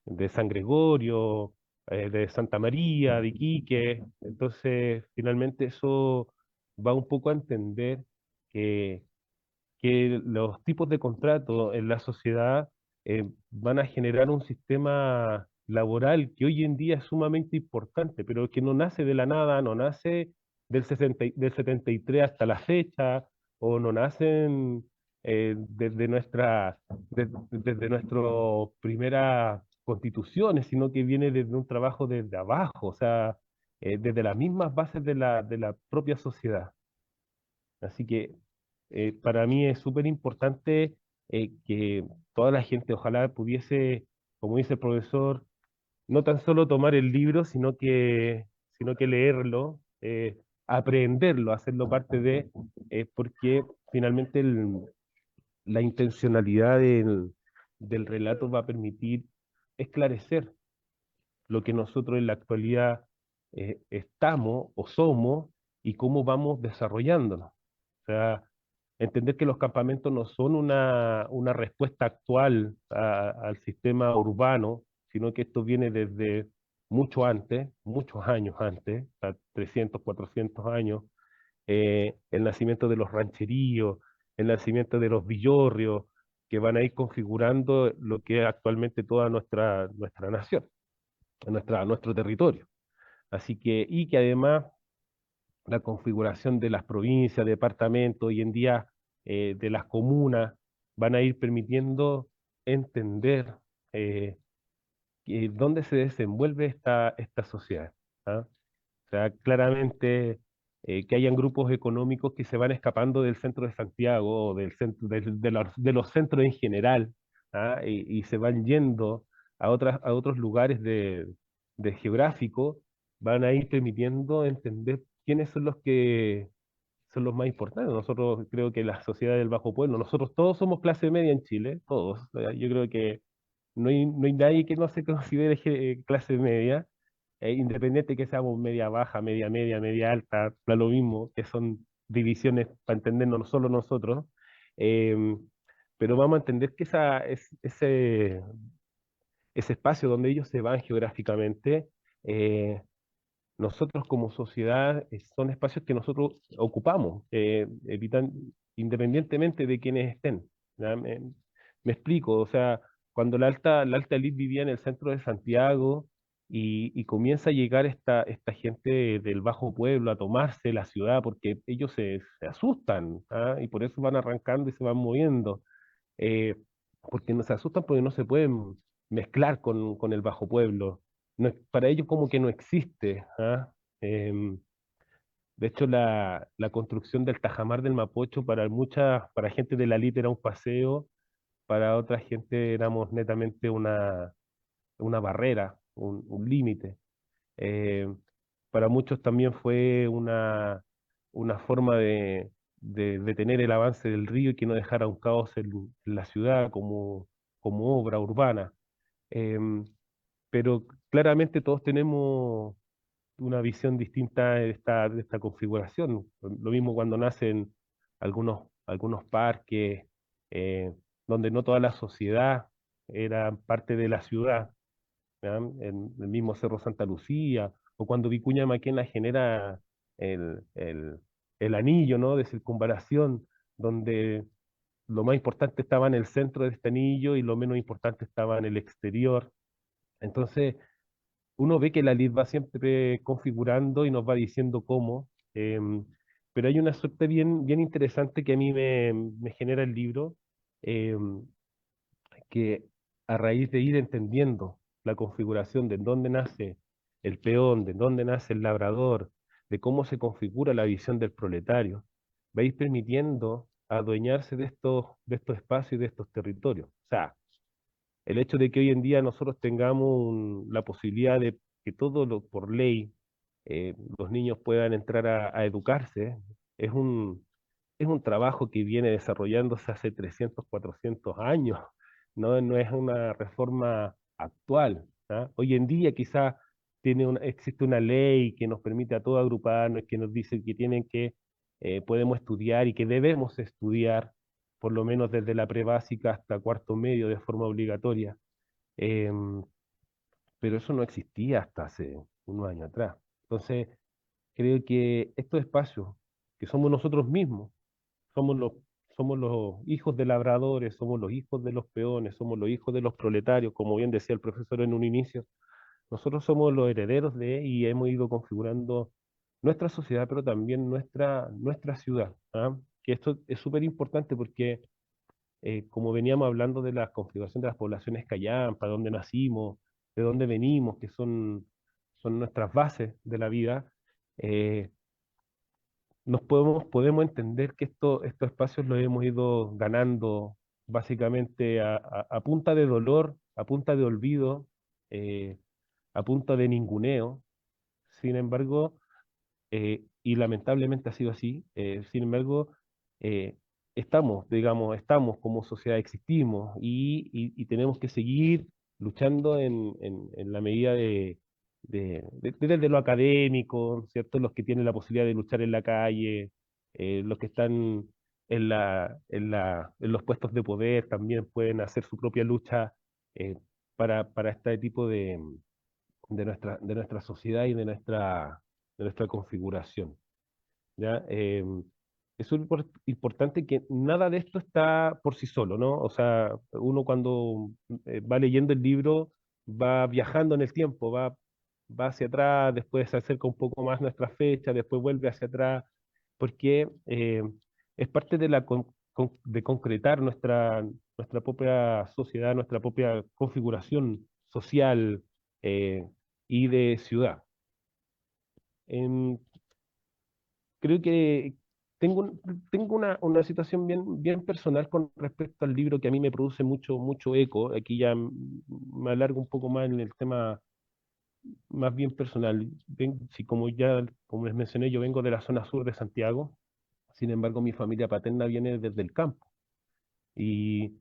de San Gregorio, de Santa María, de Iquique. Entonces, finalmente eso va un poco a entender que los tipos de contrato en la sociedad van a generar un sistema laboral que hoy en día es sumamente importante, pero que no nace de la nada, no nace del 73 hasta la fecha, o no nacen desde nuestra primera constituciones, sino que viene desde un trabajo desde abajo, o sea, desde las mismas bases de la propia sociedad. Así que para mí es súper importante que toda la gente ojalá pudiese, como dice el profesor, no tan solo tomar el libro, sino que leerlo, aprenderlo, hacerlo parte de, porque finalmente la intencionalidad del relato va a permitir esclarecer lo que nosotros en la actualidad estamos o somos y cómo vamos desarrollándonos. O sea, entender que los campamentos no son una respuesta actual al sistema urbano, sino que esto viene desde mucho antes, muchos años antes, a 300, 400 años, el nacimiento de los rancheríos, el nacimiento de los villorrios, que van a ir configurando lo que es actualmente toda nuestra nación, nuestro territorio. Así que, y que además la configuración de las provincias, departamentos, hoy en día de las comunas, van a ir permitiendo entender dónde se desenvuelve esta sociedad. ¿Ah? O sea, claramente que hayan grupos económicos que se van escapando del centro de Santiago o del centro, de los centros en general, ¿ah? Y se van yendo a otros lugares de geográfico, van a ir permitiendo entender quiénes son los que son los más importantes. Nosotros creo que la sociedad del Bajo Pueblo, nosotros todos somos clase media en Chile, todos. Yo creo que no hay nadie que no se considere clase media, independiente que seamos media baja, media media, media alta, da lo mismo, que son divisiones para entendernos no solo nosotros, eh, pero vamos a entender que ese espacio donde ellos se van geográficamente, eh, nosotros como sociedad son espacios que nosotros ocupamos, independientemente de quienes estén. ¿Ya? Me explico, o sea, cuando la alta elite vivía en el centro de Santiago y comienza a llegar esta gente del bajo pueblo a tomarse la ciudad porque ellos se asustan, ¿ah? Y por eso van arrancando y se van moviendo, porque no se asustan porque no se pueden mezclar con el bajo pueblo. No, para ellos como que no existe, ¿ah? Em, de hecho, la construcción del Tajamar del Mapocho para gente de la elite era un paseo, para otra gente éramos netamente una barrera, un límite. Eh, para muchos también fue una forma de detener el avance del río y que no dejara un caos en la ciudad como obra urbana. Em, pero claramente todos tenemos una visión distinta de esta configuración. Lo mismo cuando nacen algunos parques, donde no toda la sociedad era parte de la ciudad, ¿ya? En el mismo Cerro Santa Lucía o cuando Vicuña Maquena genera el, el, el anillo, ¿no? De circunvalación, donde lo más importante estaba en el centro de este anillo y lo menos importante estaba en el exterior. Entonces, uno ve que la lid va siempre configurando y nos va diciendo cómo, pero hay una suerte bien interesante que a mí me genera el libro, em, que a raíz de ir entendiendo la configuración de dónde nace el peón, de dónde nace el labrador, de cómo se configura la visión del proletario, va a ir permitiendo adueñarse de estos espacios y de estos territorios. O sea, el hecho de que hoy en día nosotros tengamos la posibilidad de que por ley los niños puedan entrar a educarse, es es un trabajo que viene desarrollándose hace 300 400 años, no es una reforma actual. ¿Ah? Hoy en día quizá existe una ley que nos permite a todos agruparnos, que nos dice que podemos estudiar y que debemos estudiar, por lo menos desde la prebásica hasta cuarto medio de forma obligatoria. Em, pero eso no existía hasta hace unos años atrás. Entonces, creo que estos espacios, que somos nosotros mismos, somos los, somos los hijos de labradores, somos los hijos de los peones, somos los hijos de los proletarios, como bien decía el profesor en un inicio, nosotros somos los herederos y hemos ido configurando nuestra sociedad, pero también nuestra ciudad. ¿Ah? Que esto es súper importante porque, como veníamos hablando de la configuración de las poblaciones callampa, dónde nacimos, de dónde venimos, que son nuestras bases de la vida, eh, podemos entender que estos espacios los hemos ido ganando básicamente a punta de dolor, a punta de olvido, eh, a punta de ninguneo. Sin embargo, y lamentablemente ha sido así, sin embargo, eh, estamos como sociedad, existimos y tenemos que seguir luchando en la medida desde lo académico, ¿cierto? Los que tienen la posibilidad de luchar en la calle, los que están en los puestos de poder también pueden hacer su propia lucha eh, para este tipo de nuestra sociedad y de nuestra configuración. ¿Ya? Es súper importante que nada de esto está por sí solo, ¿no? O sea, uno cuando va leyendo el libro va viajando en el tiempo, va hacia atrás, después se acerca un poco más a nuestra fecha, después vuelve hacia atrás, porque es parte de de concretar nuestra propia sociedad, nuestra propia configuración social eh, y de ciudad. Em, Creo que tengo una situación bien personal con respecto al libro que a mí me produce mucho eco. Aquí ya me alargo un poco más en el tema más bien personal. Si como les mencioné, yo vengo de la zona sur de Santiago, sin embargo mi familia paterna viene desde el campo y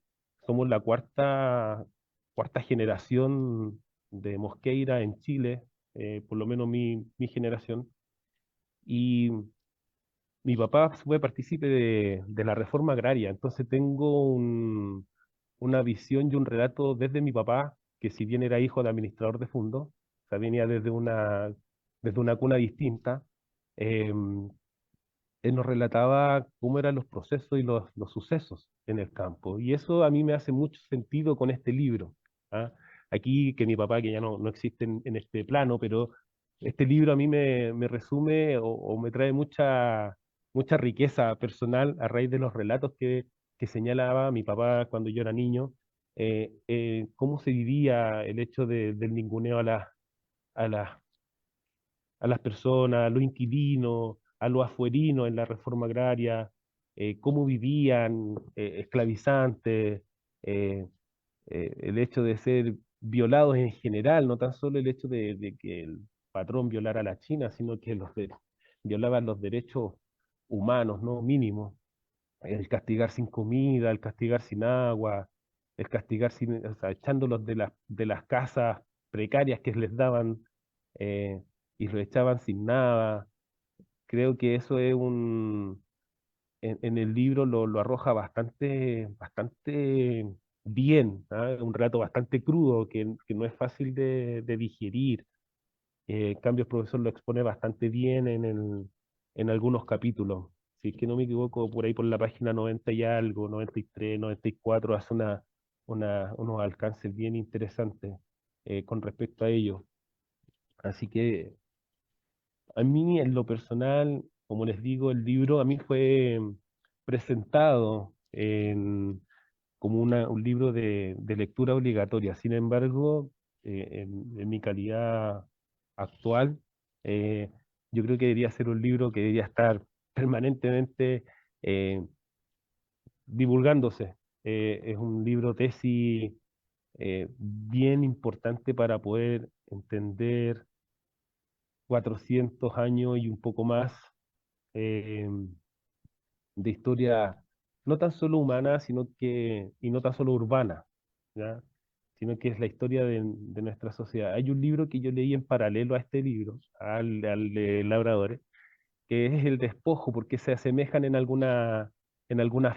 somos la cuarta generación de Mosqueira en Chile, por lo menos mi generación. Y mi papá fue partícipe de la reforma agraria, entonces tengo una visión y un relato desde mi papá, que si bien era hijo de administrador de fondos, o sea, venía desde una cuna distinta, eh, él nos relataba cómo eran los procesos y los sucesos en el campo. Y eso a mí me hace mucho sentido con este libro. ¿Ah? Aquí, que mi papá, que ya no existe en este plano, pero este libro a mí me resume o me trae mucha riqueza personal a raíz de los relatos que señalaba mi papá cuando yo era niño, cómo se vivía el hecho del ninguneo a las a las personas, a los inquilinos, a los afuerinos en la reforma agraria, cómo vivían esclavizantes, eh, el hecho de ser violados en general, no tan solo el hecho de que el patrón violara a la China, sino que violaban los derechos humanos, ¿no? Mínimos, el castigar sin comida, el castigar sin agua, el castigar o sea, echándolos de las casas precarias que les daban eh, y los echaban sin nada. Creo que eso en el libro lo arroja bastante bien, ¿ah? Un relato bastante crudo que no es fácil de digerir. En cambio, el profesor lo expone bastante bien en algunos capítulos. Si es que no me equivoco, por ahí por la página 90 y algo, 93, 94, hace unos alcances bien interesantes con respecto a ello. Así que a mí, en lo personal, como les digo, el libro a mí fue presentado como un libro de lectura obligatoria. Sin embargo, en mi calidad actual, eh, yo creo que debería ser un libro que debería estar permanentemente eh, divulgándose. Es un libro tesis bien importante para poder entender 400 años y un poco más eh, de historia no tan solo humana, y no tan solo urbana, ¿ya? Sino que es la historia de nuestra sociedad. Hay un libro que yo leí en paralelo a este libro, al de Labradores, que es El Despojo, porque se asemejan en algunas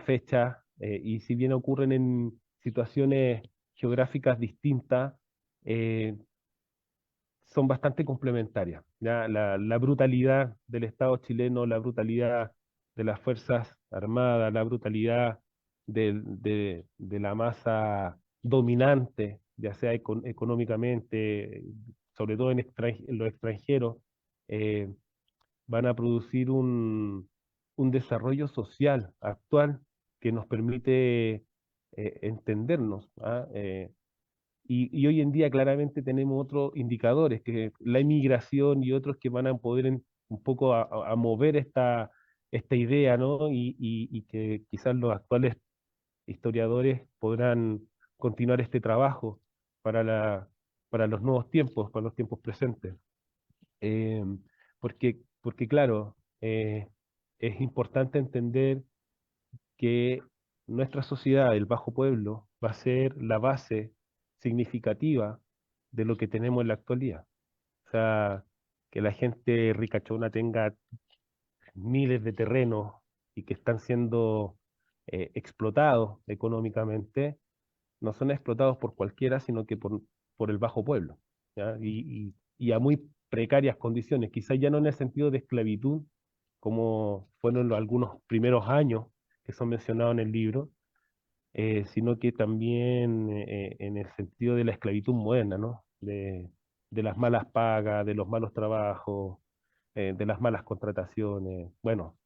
fechas, y si bien ocurren en situaciones geográficas distintas, eh, son bastante complementarias. ¿Ya? La brutalidad del Estado chileno, la brutalidad de las Fuerzas Armadas, la brutalidad de la masa dominante, ya sea económicamente, sobre todo en los extranjeros, eh, van a producir un desarrollo social actual que nos permite entendernos. ¿Ah? Y hoy en día claramente tenemos otros indicadores, que la inmigración y otros que van a poder un poco a mover esta idea, ¿no? Y que quizás los actuales historiadores podrán continuar este trabajo para para los nuevos tiempos, para los tiempos presentes. Eh, porque claro, es importante entender que nuestra sociedad, el Bajo Pueblo, va a ser la base significativa de lo que tenemos en la actualidad. O sea, que la gente ricachona tenga miles de terrenos y que están siendo explotados económicamente, no son explotados por cualquiera, sino que por el Bajo Pueblo, ¿ya? Y a muy precarias condiciones, quizás ya no en el sentido de esclavitud, como fueron algunos primeros años que son mencionados en el libro, sino que también en el sentido de la esclavitud moderna, ¿no? De las malas pagas, de los malos trabajos, de las malas contrataciones. Bueno,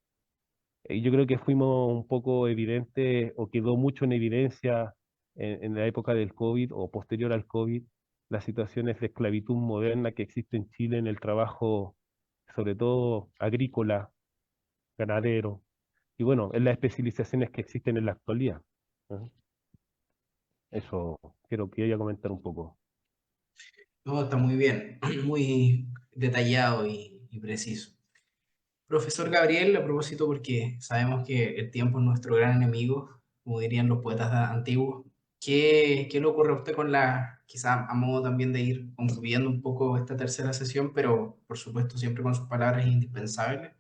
yo creo que fuimos un poco evidentes, o quedó mucho en evidencia en la época del COVID o posterior al COVID, las situaciones de esclavitud moderna que existe en Chile en el trabajo, sobre todo agrícola, ganadero, y bueno, en las especializaciones que existen en la actualidad. ¿No? Eso quiero que ella comentar un poco. No, está muy bien, muy detallado y preciso. Profesor Gabriel, a propósito, porque sabemos que el tiempo es nuestro gran enemigo, como dirían los poetas antiguos, ¿qué le ocurre a usted con quizá a modo también de ir concluyendo un poco esta tercera sesión, pero por supuesto siempre con sus palabras indispensables,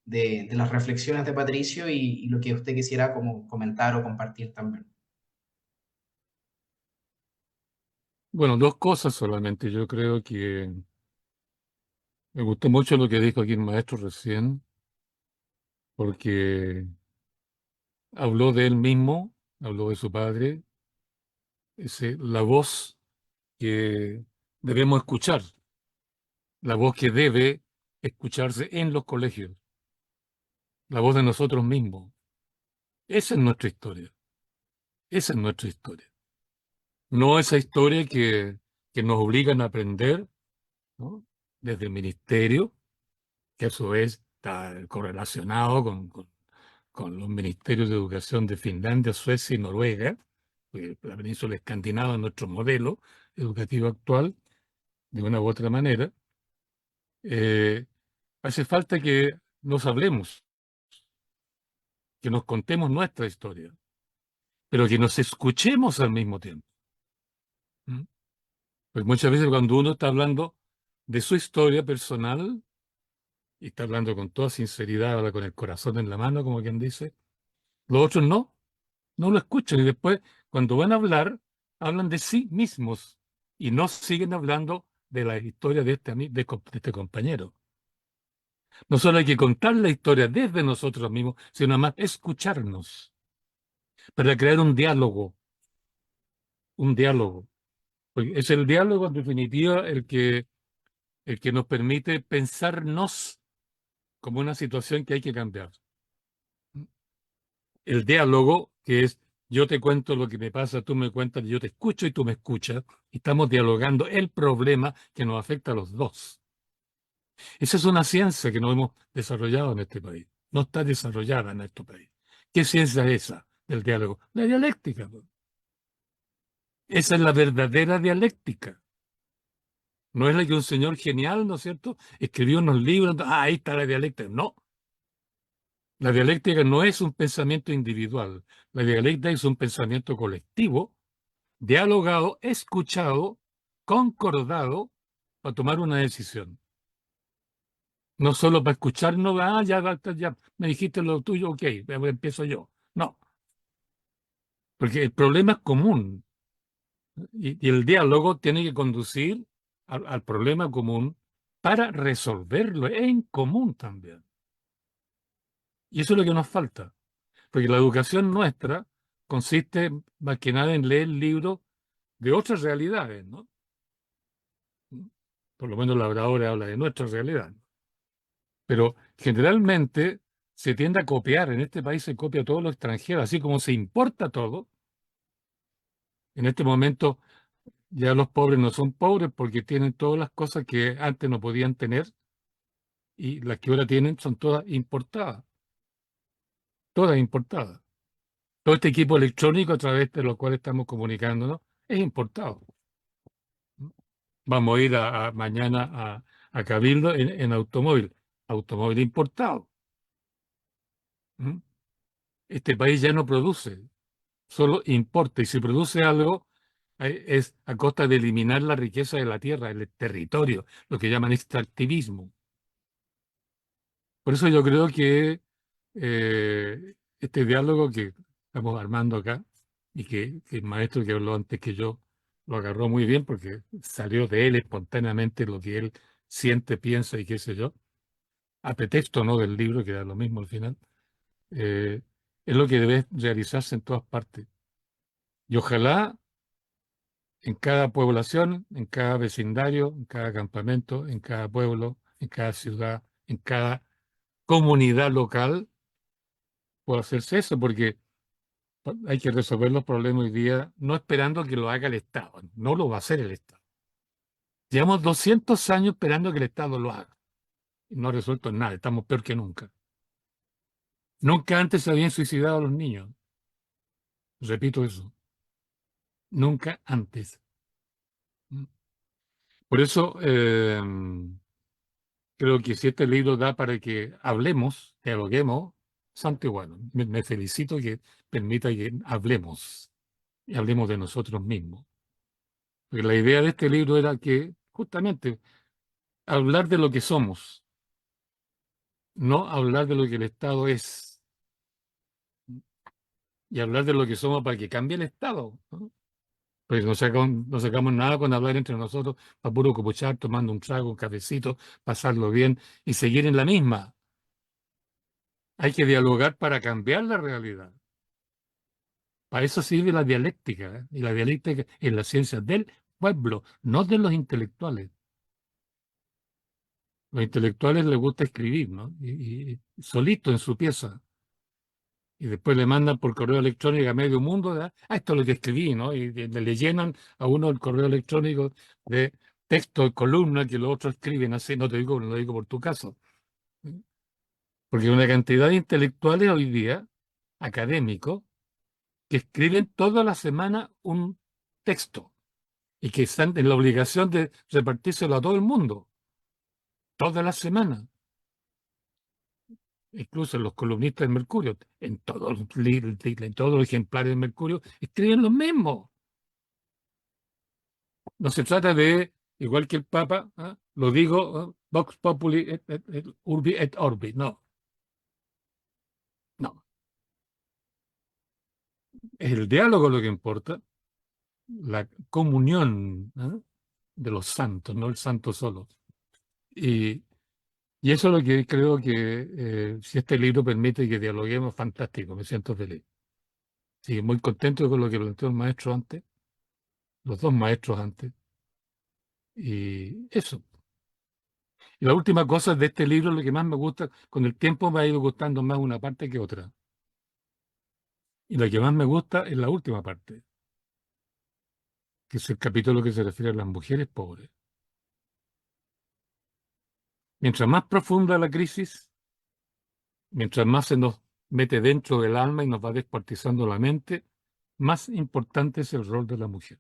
de las reflexiones de Patricio y lo que usted quisiera como comentar o compartir también? Bueno, dos cosas solamente. Yo creo que me gustó mucho lo que dijo aquí el maestro recién, porque habló de él mismo, habló de su padre, la voz que debemos escuchar, la voz que debe escucharse en los colegios, la voz de nosotros mismos. Esa es nuestra historia, esa es nuestra historia. No esa historia que nos obligan a aprender, ¿no? Desde el ministerio, que a su vez está correlacionado con los ministerios de educación de Finlandia, Suecia y Noruega, porque la península escandinava es nuestro modelo educativo actual, de una u otra manera. Hace falta que nos hablemos, que nos contemos nuestra historia, pero que nos escuchemos al mismo tiempo. ¿Mm? Pues muchas veces cuando uno está hablando de su historia personal, y está hablando con toda sinceridad, habla con el corazón en la mano, como quien dice, los otros no lo escuchan, y después, cuando van a hablar, hablan de sí mismos y no siguen hablando de la historia de este compañero. No solo hay que contar la historia desde nosotros mismos, sino además escucharnos para crear un diálogo. Un diálogo. Porque es el diálogo, en definitiva, el que nos permite pensarnos como una situación que hay que cambiar. El diálogo, que es yo te cuento lo que me pasa, tú me cuentas, yo te escucho y tú me escuchas, y estamos dialogando el problema que nos afecta a los dos. Esa es una ciencia que no hemos desarrollado en este país. No está desarrollada en este país. ¿Qué ciencia es esa del diálogo? La dialéctica, pues. Esa es la verdadera dialéctica. No es la que un señor genial, ¿no es cierto?, escribió unos libros, ahí está la dialéctica. No. La dialéctica no es un pensamiento individual. La dialéctica es un pensamiento colectivo, dialogado, escuchado, concordado para tomar una decisión. No solo para escucharnos, ya me dijiste lo tuyo, ok, empiezo yo. No, porque el problema es común y el diálogo tiene que conducir al problema común para resolverlo en común también. Y eso es lo que nos falta, porque la educación nuestra consiste más que nada en leer libros de otras realidades, ¿no? Por lo menos la oradora habla de nuestra realidad. Pero generalmente se tiende a copiar, en este país se copia todo lo extranjero, así como se importa todo. En este momento ya los pobres no son pobres porque tienen todas las cosas que antes no podían tener y las que ahora tienen son todas importadas, todas importadas. Todo este equipo electrónico a través de lo cual estamos comunicándonos es importado. Vamos a ir mañana a Cabildo en automóvil importado. ¿Mm? Este país ya no produce, solo importa. Y si produce algo, es a costa de eliminar la riqueza de la tierra, el territorio, lo que llaman extractivismo. Por eso yo creo que este diálogo que estamos armando acá, y que el maestro que habló antes que yo lo agarró muy bien porque salió de él espontáneamente lo que él siente, piensa y qué sé yo, a pretexto no del libro, que da lo mismo al final, eh, es lo que debe realizarse en todas partes. Y ojalá en cada población, en cada vecindario, en cada campamento, en cada pueblo, en cada ciudad, en cada comunidad local, pueda hacerse eso, porque hay que resolver los problemas hoy día no esperando que lo haga el Estado. No lo va a hacer el Estado. Llevamos 200 años esperando que el Estado lo haga. Y no ha resuelto nada. Estamos peor que nunca. Nunca antes se habían suicidado los niños. Repito eso. Nunca antes. Por eso creo que si este libro da para que hablemos, dialoguemos, santo y bueno. Me felicito que permita que hablemos y hablemos de nosotros mismos. Porque la idea de este libro era que justamente hablar de lo que somos, no hablar de lo que el Estado es, y hablar de lo que somos para que cambie el Estado, ¿no? Porque no sacamos nada con hablar entre nosotros para puro copuchar, tomando un trago, un cafecito, pasarlo bien y seguir en la misma. Hay que dialogar para cambiar la realidad. Para eso sirve la dialéctica, ¿eh? Y la dialéctica es la ciencia del pueblo, no de los intelectuales. Los intelectuales les gusta escribir, ¿no? Y solito en su pieza. Y después le mandan por correo electrónico a medio mundo, ¿verdad? Esto es lo que escribí, ¿no? Y le llenan a uno el correo electrónico de texto y columna que los otros escriben así. No te digo, no lo digo por tu caso. Porque hay una cantidad de intelectuales hoy día, académicos, que escriben toda la semana un texto y que están en la obligación de repartírselo a todo el mundo, toda la semana. Incluso los columnistas del Mercurio, en todos los ejemplares del Mercurio, escriben lo mismo. No se trata de, igual que el Papa, ¿ah? Lo digo, ¿ah? Vox Populi Urbi et Orbi. No, no. Es el diálogo lo que importa, la comunión, ¿ah? de los santos, no el santo solo. Y eso es lo que creo que si este libro permite que dialoguemos, fantástico, me siento feliz. Sí, muy contento con lo que planteó el maestro antes, los dos maestros antes. Y eso. Y la última cosa de este libro, lo que más me gusta, con el tiempo me ha ido gustando más una parte que otra. Y la que más me gusta es la última parte, que es el capítulo que se refiere a las mujeres pobres. Mientras más profunda la crisis, mientras más se nos mete dentro del alma y nos va descuartizando la mente, más importante es el rol de la mujer.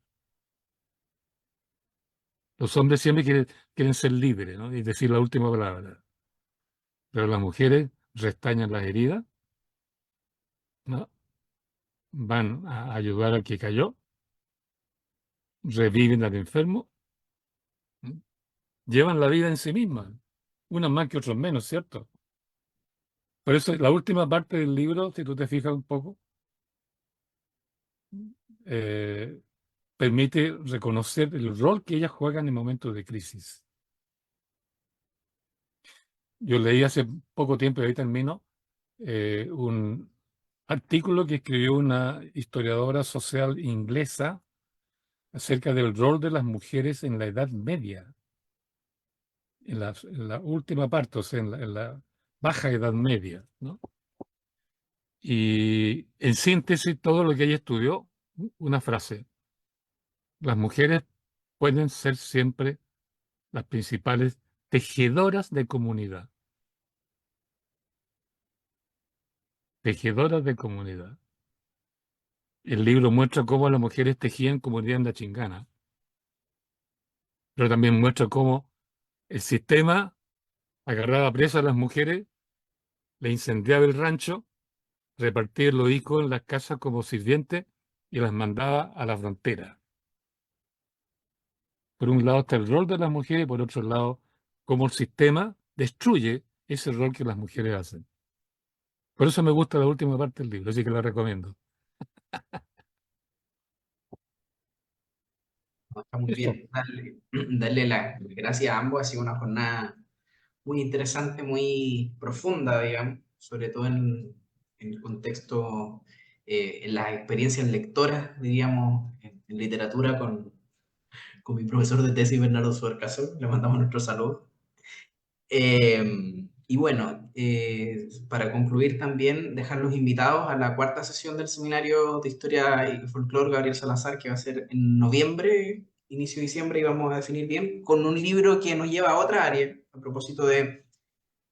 Los hombres siempre quieren ser libres, ¿no? Y decir la última palabra. Pero las mujeres restañan las heridas, ¿no? Van a ayudar al que cayó, reviven al enfermo, ¿no? Llevan la vida en sí mismas, unas más que otros menos, ¿cierto? Por eso la última parte del libro, si tú te fijas un poco, eh, permite reconocer el rol que ellas juegan en momentos de crisis. Yo leí hace poco tiempo, y ahí termino, un artículo que escribió una historiadora social inglesa acerca del rol de las mujeres en la Edad Media, en la última parte, o sea, en la Baja Edad Media, ¿no? Y en síntesis, todo lo que ella estudió, una frase: las mujeres pueden ser siempre las principales tejedoras de comunidad. Tejedoras de comunidad. El libro muestra cómo las mujeres tejían comunidad en la Chingana, pero también muestra cómo el sistema agarraba presas a las mujeres, le incendiaba el rancho, repartía los hijos en las casas como sirvientes y las mandaba a la frontera. Por un lado está el rol de las mujeres y por otro lado, cómo el sistema destruye ese rol que las mujeres hacen. Por eso me gusta la última parte del libro, así que la recomiendo. Está muy Eso. bien. Darle las gracias a ambos. Ha sido una jornada muy interesante, muy profunda, digamos, sobre todo en el contexto, en las experiencias lectoras, diríamos, en literatura con mi profesor de tesis, Bernardo Suarcaso. Le mandamos nuestro saludo. Y bueno, para concluir también, dejarlos invitados a la cuarta sesión del Seminario de Historia y Folclore Gabriel Salazar, que va a ser en noviembre, inicio de diciembre, y vamos a definir bien, con un libro que nos lleva a otra área, a propósito de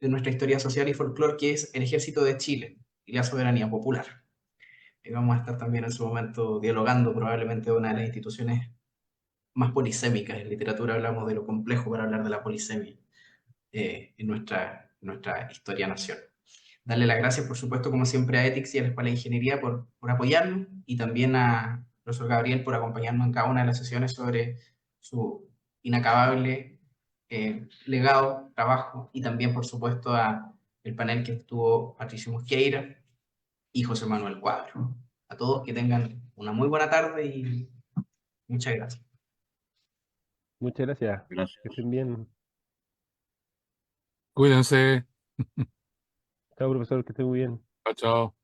nuestra historia social y folclore, que es El Ejército de Chile y la soberanía popular. Y vamos a estar también en su momento dialogando probablemente de una de las instituciones más polisémicas. En literatura hablamos de lo complejo para hablar de la polisemia en nuestra historia-nación. Darle las gracias, por supuesto, como siempre, a Ethics y a la Escuela de Ingeniería por apoyarnos, y también a profesor Gabriel por acompañarnos en cada una de las sesiones sobre su inacabable legado, trabajo, y también, por supuesto, a el panel que estuvo Patricio Mosqueira y José Manuel Cuadro. A todos que tengan una muy buena tarde y muchas gracias. Muchas gracias. Gracias. Que estén bien. Cuídense. Chao, profesor, que estén muy bien. Chao, chao.